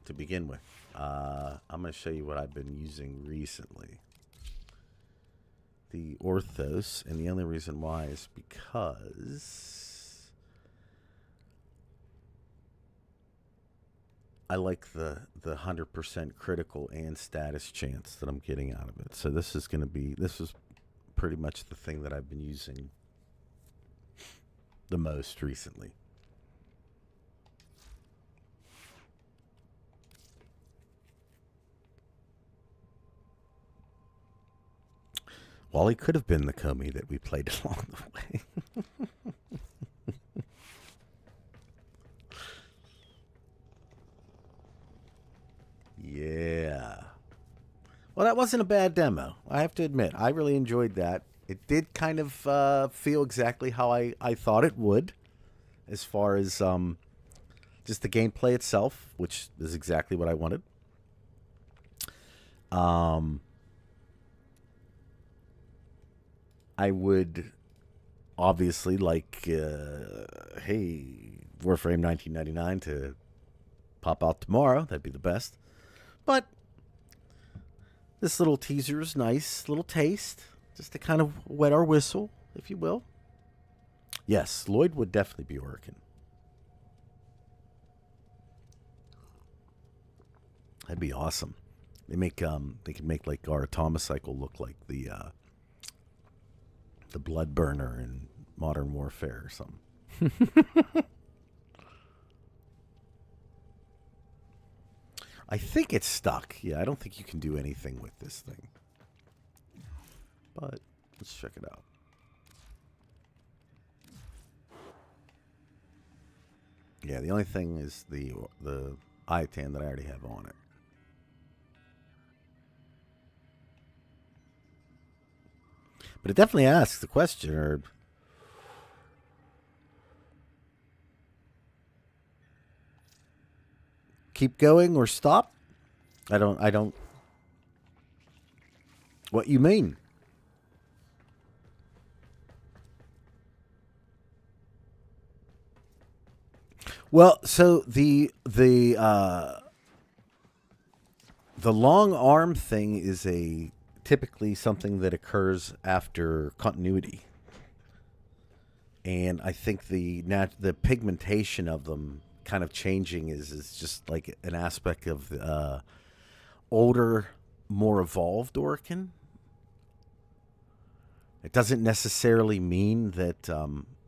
Speaker 1: to begin with. I'm going to show you what I've been using recently. The Orthos, and the only reason why is because I like the 100% critical and status chance that I'm getting out of it. So this is pretty much the thing that I've been using the most recently. Wally could have been the Comey that we played along the way. Yeah. Well, that wasn't a bad demo. I have to admit, I really enjoyed that. It did kind of feel exactly how I thought it would, as far as just the gameplay itself, which is exactly what I wanted. I would obviously like, hey, Warframe 1999 to pop out tomorrow. That'd be the best. But this little teaser is nice, little taste, just to kind of wet our whistle, if you will. Yes, Lloyd would definitely be working. That'd be awesome. They can make like our Atomocycle look like the blood burner in Modern Warfare or something. I think it's stuck. Yeah, I don't think you can do anything with this thing. But let's check it out. Yeah, the only thing is the Iatan that I already have on it. But it definitely asks the question, or keep going or stop? I don't. What you mean? Well, so the long arm thing is typically something that occurs after continuity, and I think the pigmentation of them kind of changing is just like an aspect of the older, more evolved Orkin. It doesn't necessarily mean that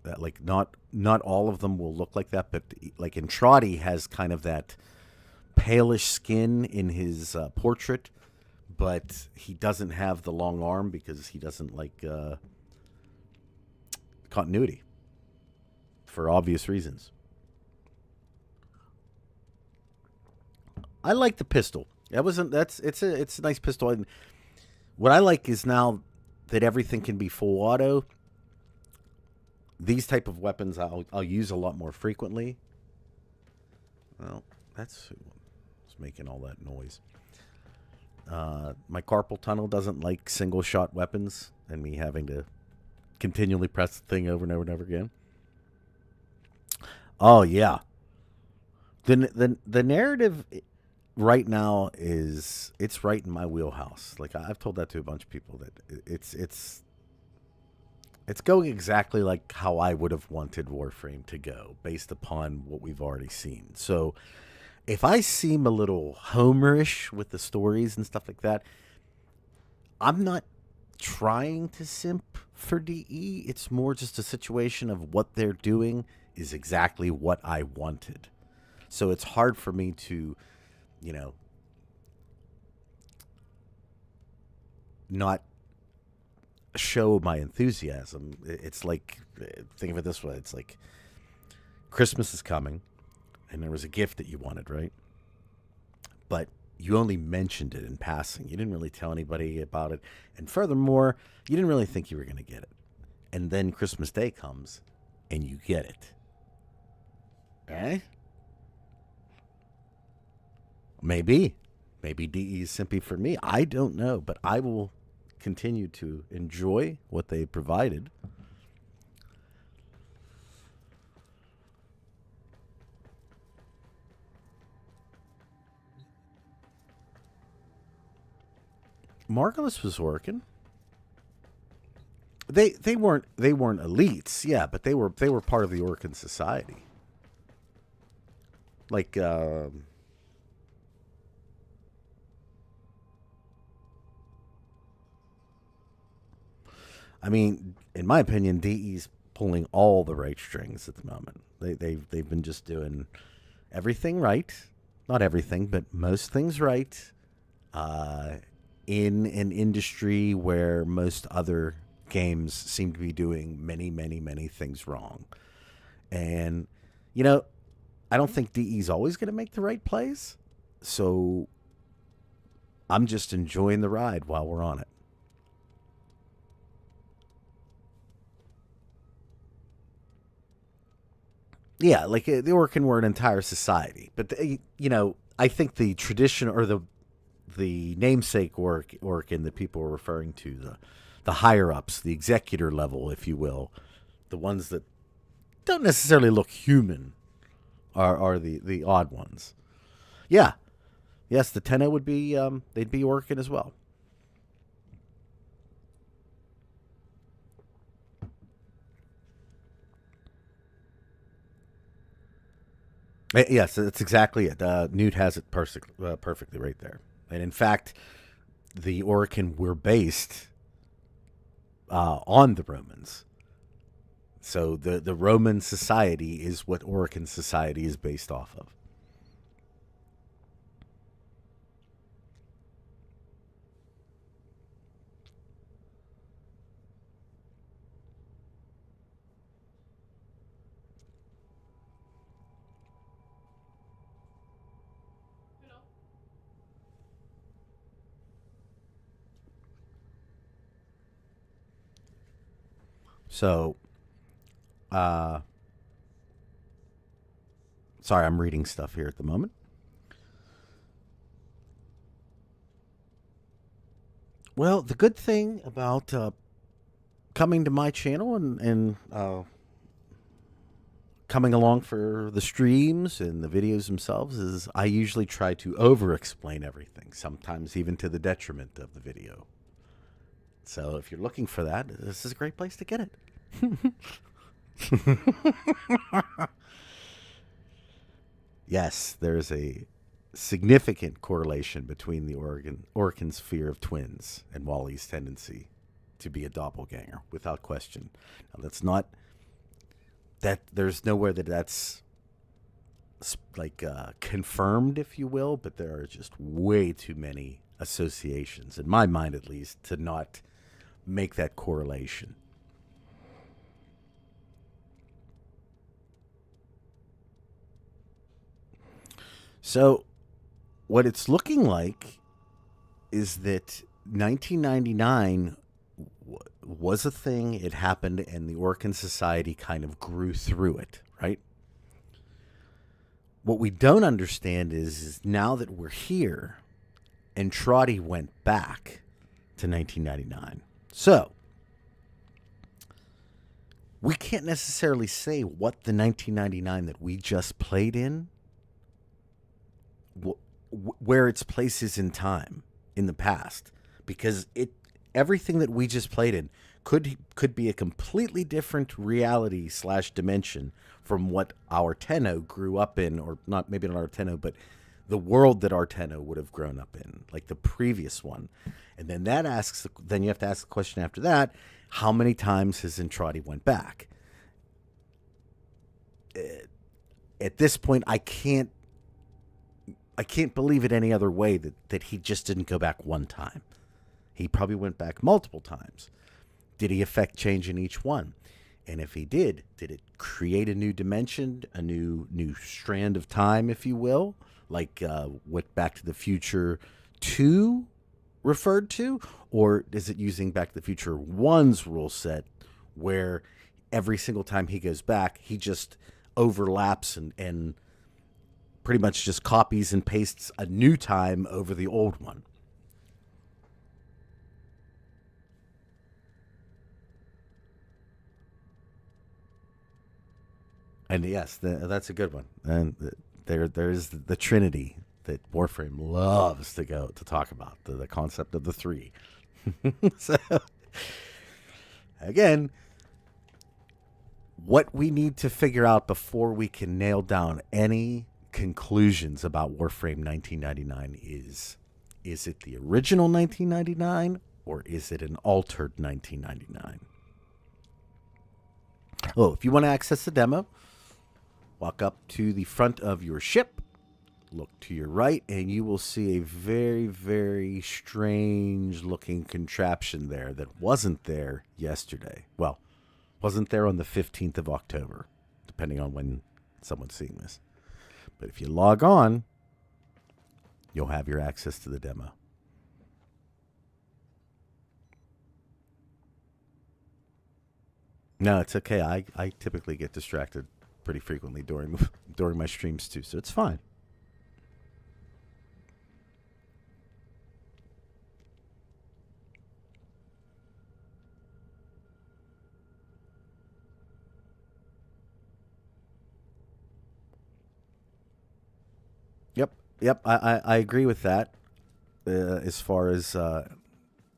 Speaker 1: that like not all of them will look like that, but like Entrati has kind of that palish skin in his portrait, but he doesn't have the long arm because he doesn't like continuity for obvious reasons. I like the pistol. It's a nice pistol. And what I like is now that everything can be full auto. These type of weapons I'll use a lot more frequently. Well, that's who's making all that noise. My carpal tunnel doesn't like single shot weapons and me having to continually press the thing over and over and over again. Oh yeah. The narrative right now it's right in my wheelhouse. Like I've told that to a bunch of people that it's going exactly like how I would have wanted Warframe to go based upon what we've already seen. So if I seem a little homerish with the stories and stuff like that, I'm not trying to simp for DE. It's more just a situation of what they're doing is exactly what I wanted. So it's hard for me to, not show my enthusiasm. It's like, think of it this way. It's like Christmas is coming. and there was a gift that you wanted, right? But you only mentioned it in passing. You didn't really tell anybody about it. And furthermore, you didn't really think you were going to get it. And then Christmas Day comes and you get it. Eh? Maybe. Maybe DE is simply for me. I don't know. But I will continue to enjoy what they provided. Margulis was working. They weren't elites, yeah, but they were part of the Orcan society. Like I mean, in my opinion, DE's pulling all the right strings at the moment. They've been just doing everything right, not everything, but most things right. In an industry where most other games seem to be doing many, many, many things wrong. And, you know, I don't think DE's always going to make the right plays. So I'm just enjoying the ride while we're on it. Yeah, like the Orcan were an entire society. But, you know, I think the tradition or the namesake Orcan that people are referring to, the higher-ups, the executor level, if you will, the ones that don't necessarily look human are the odd ones. Yeah. Yes, the Tenno would be, they'd be Orcan as well. Yes, that's exactly it. Newt has it perfectly right there. And in fact, the Orcan were based on the Romans. So the Roman society is what Orcan society is based off of. So, sorry, I'm reading stuff here at the moment. Well, the good thing about coming to my channel and coming along for the streams and the videos themselves is I usually try to over-explain everything, sometimes even to the detriment of the video. So if you're looking for that, this is a great place to get it. Yes, there's a significant correlation between the Orcan's fear of twins and Wally's tendency to be a doppelganger, without question. Now, that's not that there's nowhere that that's like confirmed, if you will, but there are just way too many associations, in my mind at least, to not make that correlation. So what it's looking like is that 1999 was a thing. It happened, and the Orcan Society kind of grew through it, right? What we don't understand is now that we're here, and Trotty went back to 1999. So we can't necessarily say what the 1999 that we just played in, where its place is in time in the past, because everything that we just played in could be a completely different reality / dimension from what our Tenno grew up in, or not, maybe not our Tenno, but the world that our Tenno would have grown up in, like the previous one. And then then you have to ask the question after that: how many times has Entrati went back? At this point, I can't believe it any other way that he just didn't go back one time. He probably went back multiple times. Did he affect change in each one? And if he did it create a new dimension, a new strand of time, if you will, like what Back to the Future 2 referred to? Or is it using Back to the Future 1's rule set where every single time he goes back, he just overlaps and pretty much just copies and pastes a new time over the old one? And yes, that's a good one. And there's the Trinity that Warframe loves to talk about, the concept of the three. So, again, what we need to figure out before we can nail down any conclusions about Warframe 1999 is it the original 1999 or is it an altered 1999? Oh, if you want to access the demo, walk up to the front of your ship, look to your right, and you will see a very, very strange looking contraption there that wasn't there yesterday. Well, wasn't there on the 15th of October, depending on when someone's seeing this. But if you log on, you'll have your access to the demo. No, it's okay. I typically get distracted pretty frequently during my streams too, so it's fine. Yep, I agree with that. As far as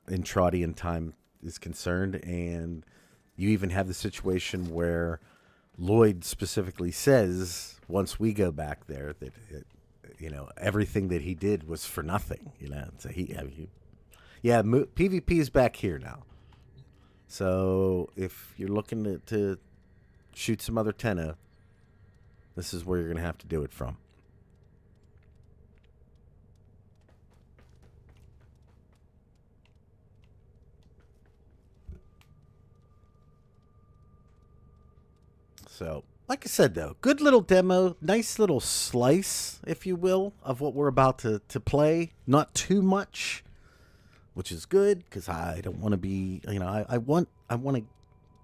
Speaker 1: Intradian time is concerned, and you even have the situation where Lloyd specifically says once we go back there that everything that he did was for nothing. So PvP is back here now. So if you're looking to shoot some other tenno, this is where you're gonna have to do it from. So, like I said, though, good little demo, nice little slice, if you will, of what we're about to play. Not too much, which is good, because I don't want to be, I want to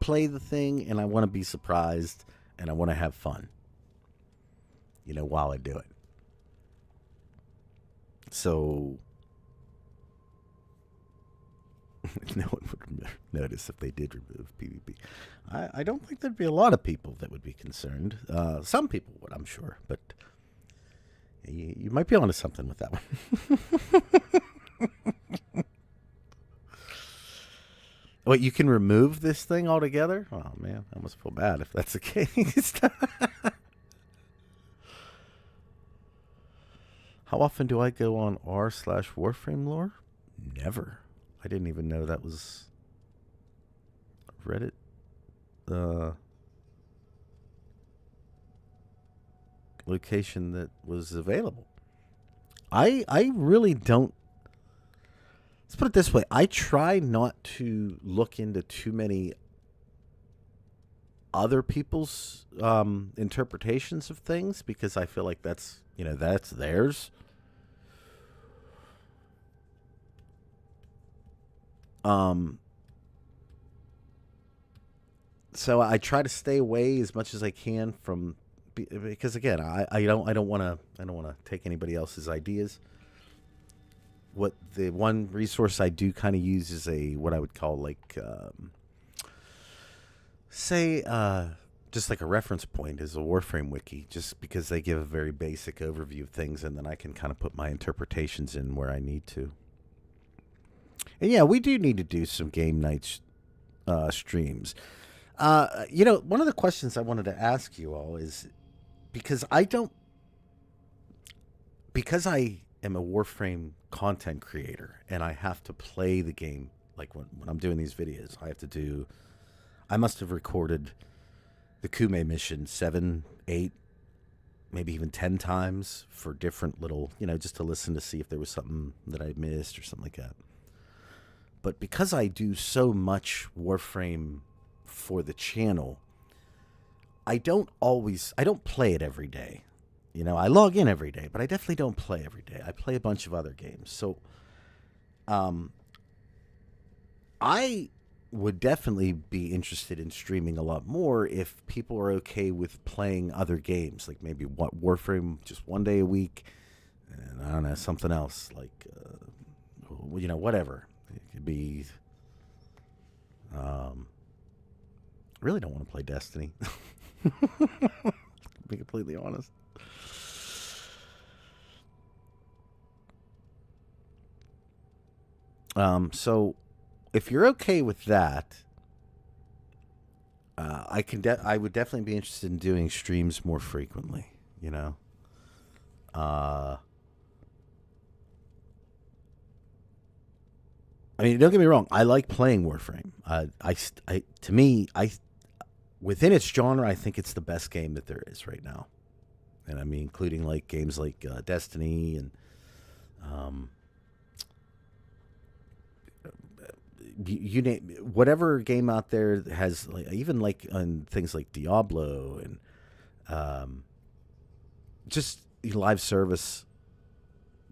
Speaker 1: play the thing, and I want to be surprised, and I want to have fun, while I do it. So, no one would notice if they did remove PvP. I don't think there'd be a lot of people that would be concerned. Some people would, I'm sure, but you might be onto something with that one. Wait, you can remove this thing altogether? Oh, man, I almost feel bad if that's the case. How often do I go on r/Warframe lore? Never. I didn't even know that was Reddit. Location that was available. I really don't. Let's put it this way. I try not to look into too many other people's interpretations of things because I feel like that's theirs. So I try to stay away as much as I can from, because again, I don't want to take anybody else's ideas. What the one resource I do kind of use is what I would call like, just like a reference point is a Warframe wiki, just because they give a very basic overview of things, and then I can kind of put my interpretations in where I need to. And yeah, we do need to do some game night streams. One of the questions I wanted to ask you all is, because I am a Warframe content creator and I have to play the game, like when I'm doing these videos, I must have recorded the Kume mission 7, 8, maybe even 10 times for different little, just to listen to see if there was something that I missed or something like that. But because I do so much Warframe for the channel, I don't play it every day. You know, I log in every day, but I definitely don't play every day. I play a bunch of other games. So I would definitely be interested in streaming a lot more if people are okay with playing other games, like maybe Warframe just one day a week, and I don't know, something else, like, you know, whatever. It could be... really don't want to play Destiny. To be completely honest. So if you're okay with that, I would definitely be interested in doing streams more frequently, you know. I mean, don't get me wrong. I like playing Warframe. To me, within its genre, I think it's the best game that there is right now. And I mean, including like games like Destiny and you name whatever game out there that has, like, even like on things like Diablo and just live service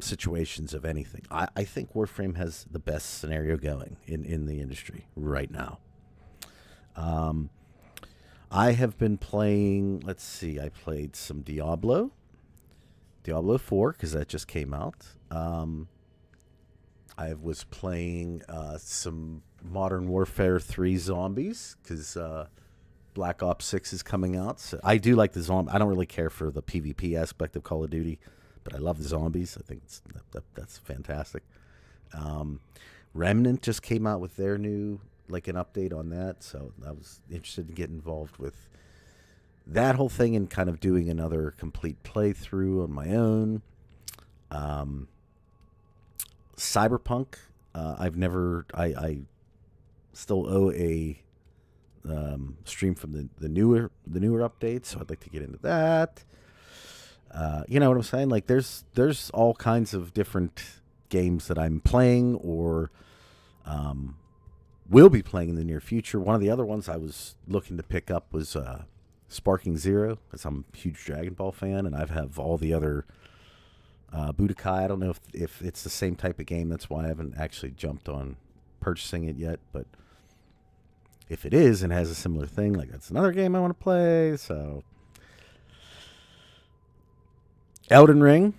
Speaker 1: situations of anything. I think Warframe has the best scenario going in the industry right now. I have been playing, let's see, I played some Diablo 4, because that just came out. I was playing some Modern Warfare 3 zombies, because Black Ops 6 is coming out. So I do like the zombie. I don't really care for the PvP aspect of Call of Duty, but I love the zombies. I think that's fantastic. Remnant just came out with their new, like, an update on that, so I was interested in getting involved with that whole thing and kind of doing another complete playthrough on my own. Cyberpunk, I still owe a stream from the newer updates, so I'd like to get into that. You know what I'm saying? Like, there's all kinds of different games that I'm playing or will be playing in the near future. One of the other ones I was looking to pick up was Sparking Zero, because I'm a huge Dragon Ball fan, and I have all the other Budokai. I don't know if it's the same type of game. That's why I haven't actually jumped on purchasing it yet. But if it is and has a similar thing, like, that's another game I want to play. So Elden Ring,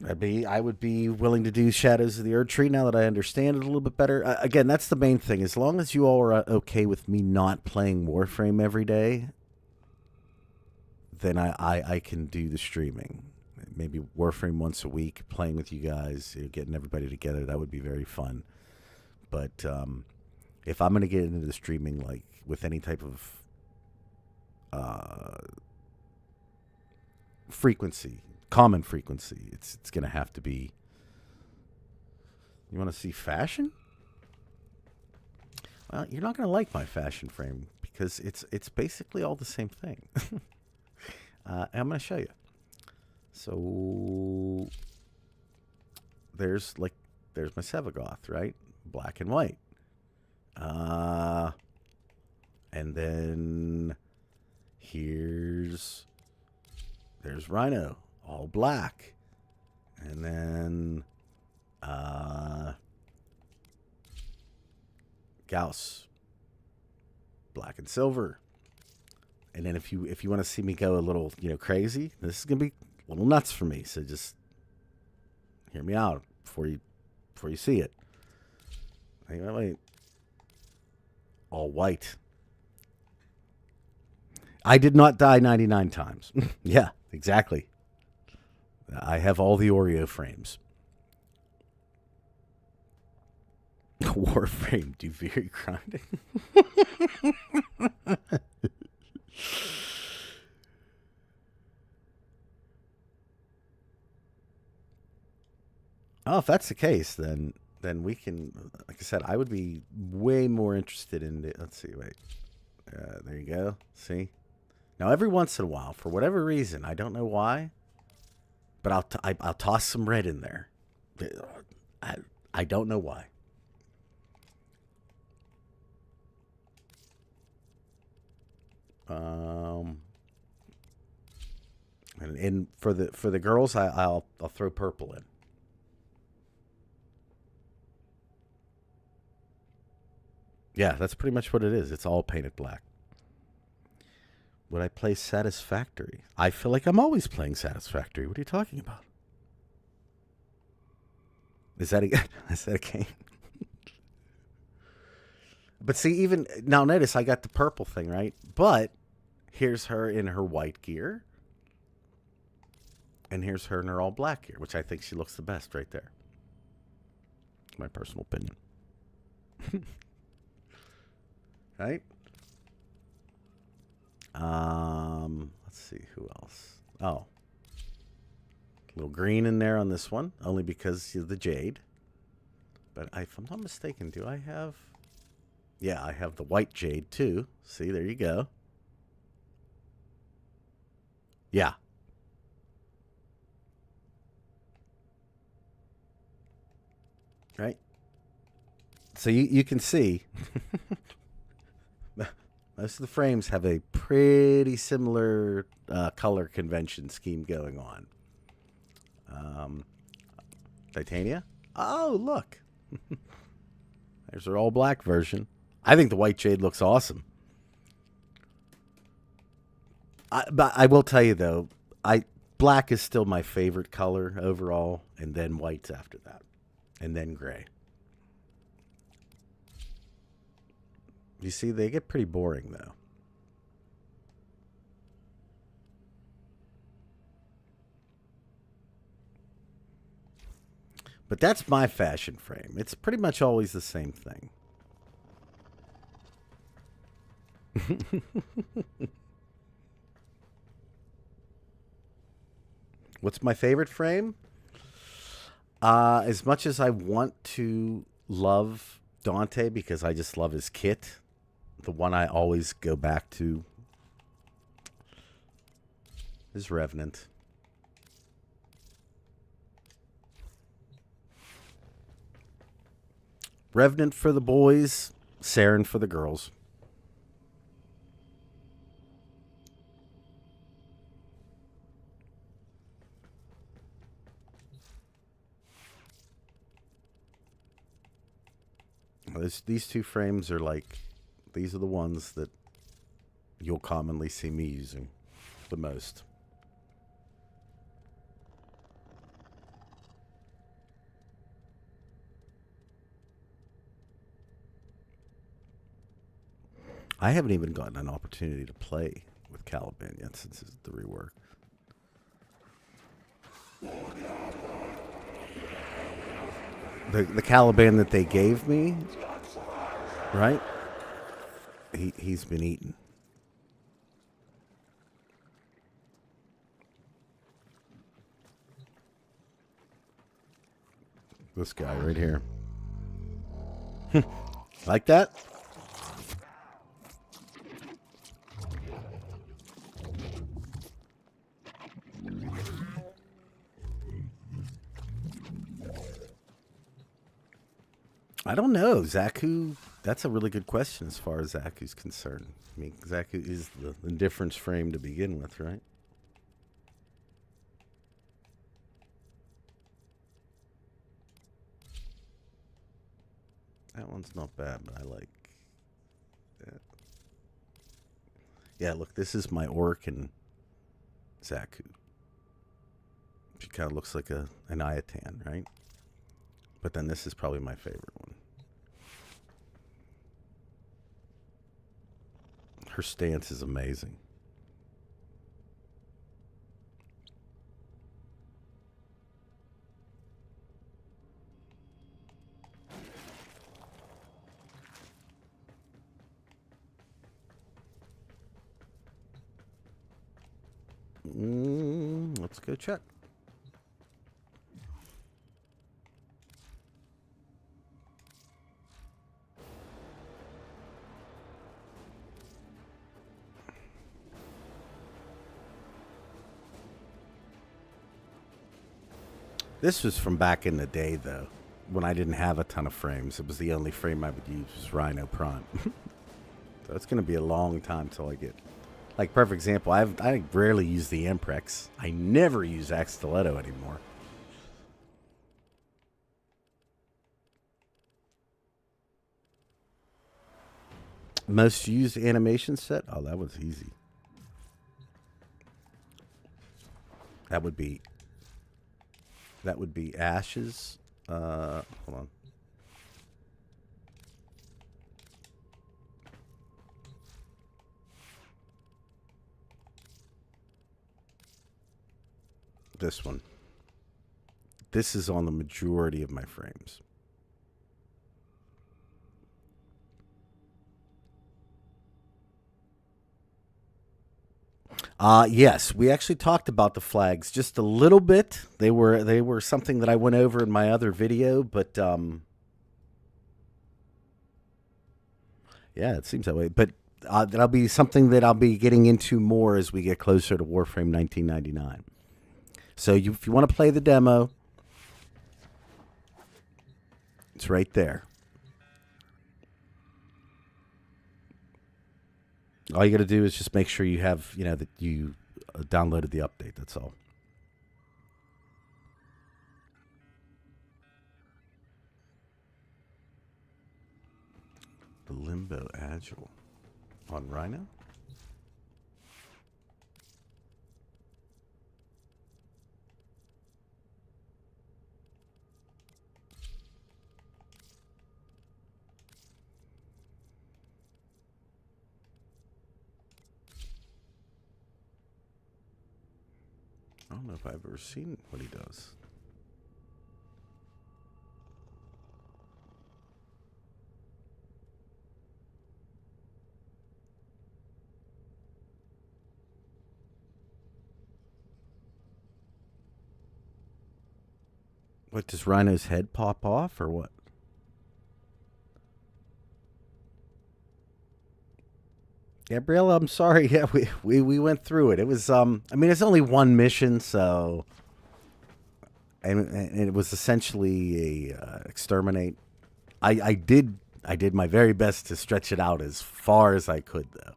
Speaker 1: I would be willing to do Shadows of the Erdtree now that I understand it a little bit better. Again, that's the main thing. As long as you all are okay with me not playing Warframe every day, then I can do the streaming. Maybe Warframe once a week, playing with you guys, getting everybody together. That would be very fun. But if I'm going to get into the streaming, like, with any type of frequency, common frequency, it's going to have to be... You want to see fashion? Well, you're not going to like my fashion frame, because it's basically all the same thing. And I'm going to show you. So there's my Sevagoth, right? Black and white. And then there's Rhino, all black. And then Gauss, black and silver. And then if you want to see me go a little, crazy, this is going to be a little nuts for me. So just hear me out before you see it. Wait. All white. I did not die 99 times. Yeah, exactly. I have all the Oreo frames. Warframe, do very grinding. Oh, if that's the case, then we can, like I said, I would be way more interested in it. Let's see, wait. There you go. See? Now, every once in a while, for whatever reason, I don't know why, but I'll toss some red in there. I don't know why. And for the girls, I'll throw purple in. Yeah, that's pretty much what it is. It's all painted black. Would I play Satisfactory? I feel like I'm always playing Satisfactory. What are you talking about? Is that a game? But see, even now, notice I got the purple thing, right? But here's her in her white gear. And here's her in her all black gear, which I think she looks the best right there. My personal opinion. Right? Let's see who else. Oh. A little green in there on this one, only because of the jade. But if I'm not mistaken, do I have... Yeah, I have the white jade too. See, there you go. Yeah. Right? So you can see most of the frames have a pretty similar color convention scheme going on. Titania? Oh, look. There's her all black version. I think the white jade looks awesome. But I will tell you, though, black is still my favorite color overall, and then white's after that, and then gray. You see, they get pretty boring, though. But that's my fashion frame. It's pretty much always the same thing. What's my favorite frame? As much as I want to love Dante because I just love his kit, the one I always go back to is Revenant. Revenant for the boys, Saren for the girls. These two frames are like, these are the ones that you'll commonly see me using the most. I haven't even gotten an opportunity to play with Caliban yet since the rework. The Caliban that they gave me, right? He's been eaten. This guy right here. Like that? I don't know. Zaku, that's a really good question as far as Zaku's concerned. I mean, Zaku is the indifference frame to begin with, right? That one's not bad, but I like that. Yeah, look, this is my Orc and Zaku. She kind of looks like an Ayatan, right? But then this is probably my favorite one. Her stance is amazing. Let's go check. This was from back in the day, though, when I didn't have a ton of frames. It was the only frame I would use was Rhino Prime. So it's going to be a long time till I get Like, perfect example, I rarely use the Amprex. I never use Axe Stiletto anymore. Most used animation set? Oh, that was easy. That would be Ashes. Hold on. This one. This is on the majority of my frames. Yes, we actually talked about the flags just a little bit. They were something that I went over in my other video, but yeah, it seems that way. But that'll be something that I'll be getting into more as we get closer to Warframe 1999. So if you want to play the demo, it's right there. All you got to do is just make sure you have, that you downloaded the update. That's all. The Limbo Agile on Rhino. I don't know if I've ever seen what he does. What, does Rhino's head pop off or what? Gabriella, I'm sorry. Yeah, we went through it. It was I mean, it's only one mission, so and it was essentially a exterminate. I did my very best to stretch it out as far as I could, though.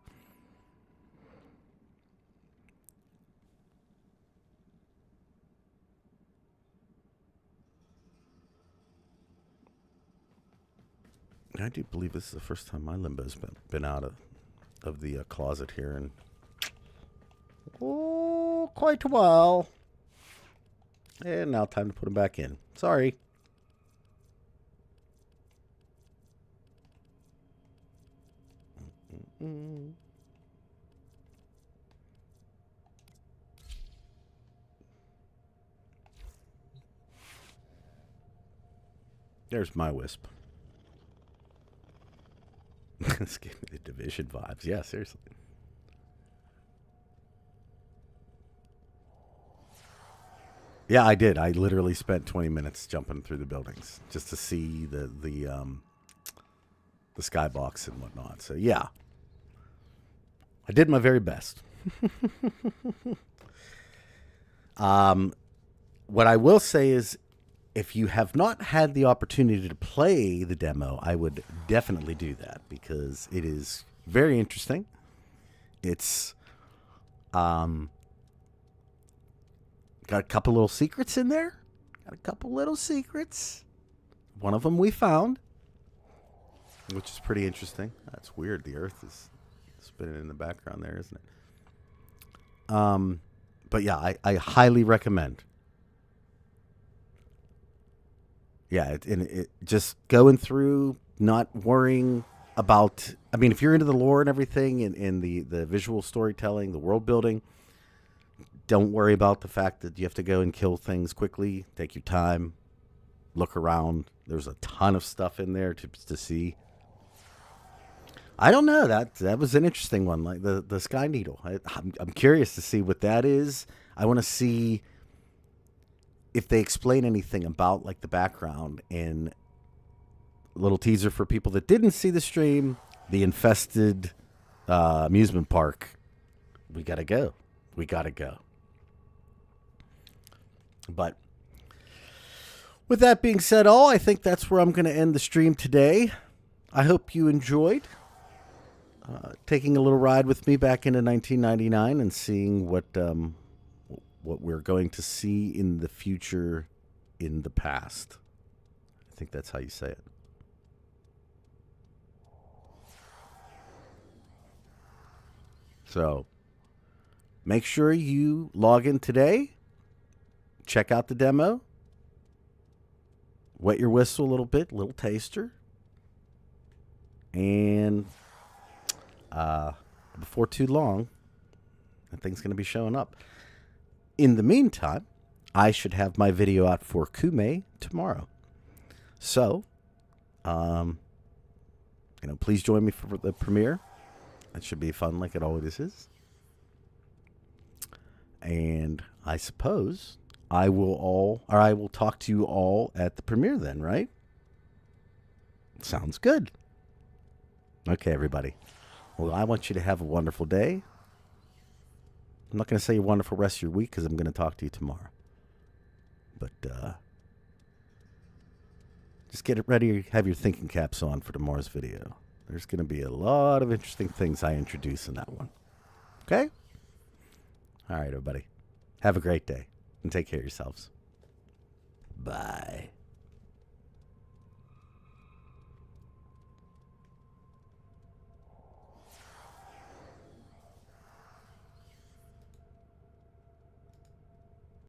Speaker 1: I do believe this is the first time my Limbo's been out of the closet here in quite a while. And now time to put him back in. Sorry. There's my Wisp. This gave me the Division vibes. Yeah, seriously. Yeah, I did. I literally spent 20 minutes jumping through the buildings just to see the skybox and whatnot. So yeah, I did my very best. What I will say is, if you have not had the opportunity to play the demo, I would definitely do that because it is very interesting. It's got a couple little secrets in there. Got a couple little secrets. One of them we found, which is pretty interesting. That's weird. The Earth is spinning in the background there, isn't it? But yeah, I highly recommend. Yeah, it just going through, not worrying about. I mean, if you're into the lore and everything, and the visual storytelling, the world building, don't worry about the fact that you have to go and kill things quickly. Take your time, look around. There's a ton of stuff in there to see. I don't know, that was an interesting one, like the Sky Needle. I'm curious to see what that is. I want to see if they explain anything about like the background. And a little teaser for people that didn't see the stream: the infested amusement park. We gotta go. But with that being said, I think that's where I'm going to end the stream today. I hope you enjoyed. taking a little ride with me back into 1999 and seeing what we're going to see in the future in the past. I think that's how you say it. So make sure you log in today, check out the demo, wet your whistle a little bit, little taster, and before too long, that thing's going to be showing up. In the meantime, I should have my video out for Kume tomorrow. So, please join me for the premiere. It should be fun like it always is. And I suppose I will talk to you all at the premiere then, right? Sounds good. Okay, everybody. Well, I want you to have a wonderful day. I'm not going to say a wonderful rest of your week because I'm going to talk to you tomorrow. But just get it ready. Have your thinking caps on for tomorrow's video. There's going to be a lot of interesting things I introduce in that one. Okay? All right, everybody. Have a great day and take care of yourselves. Bye.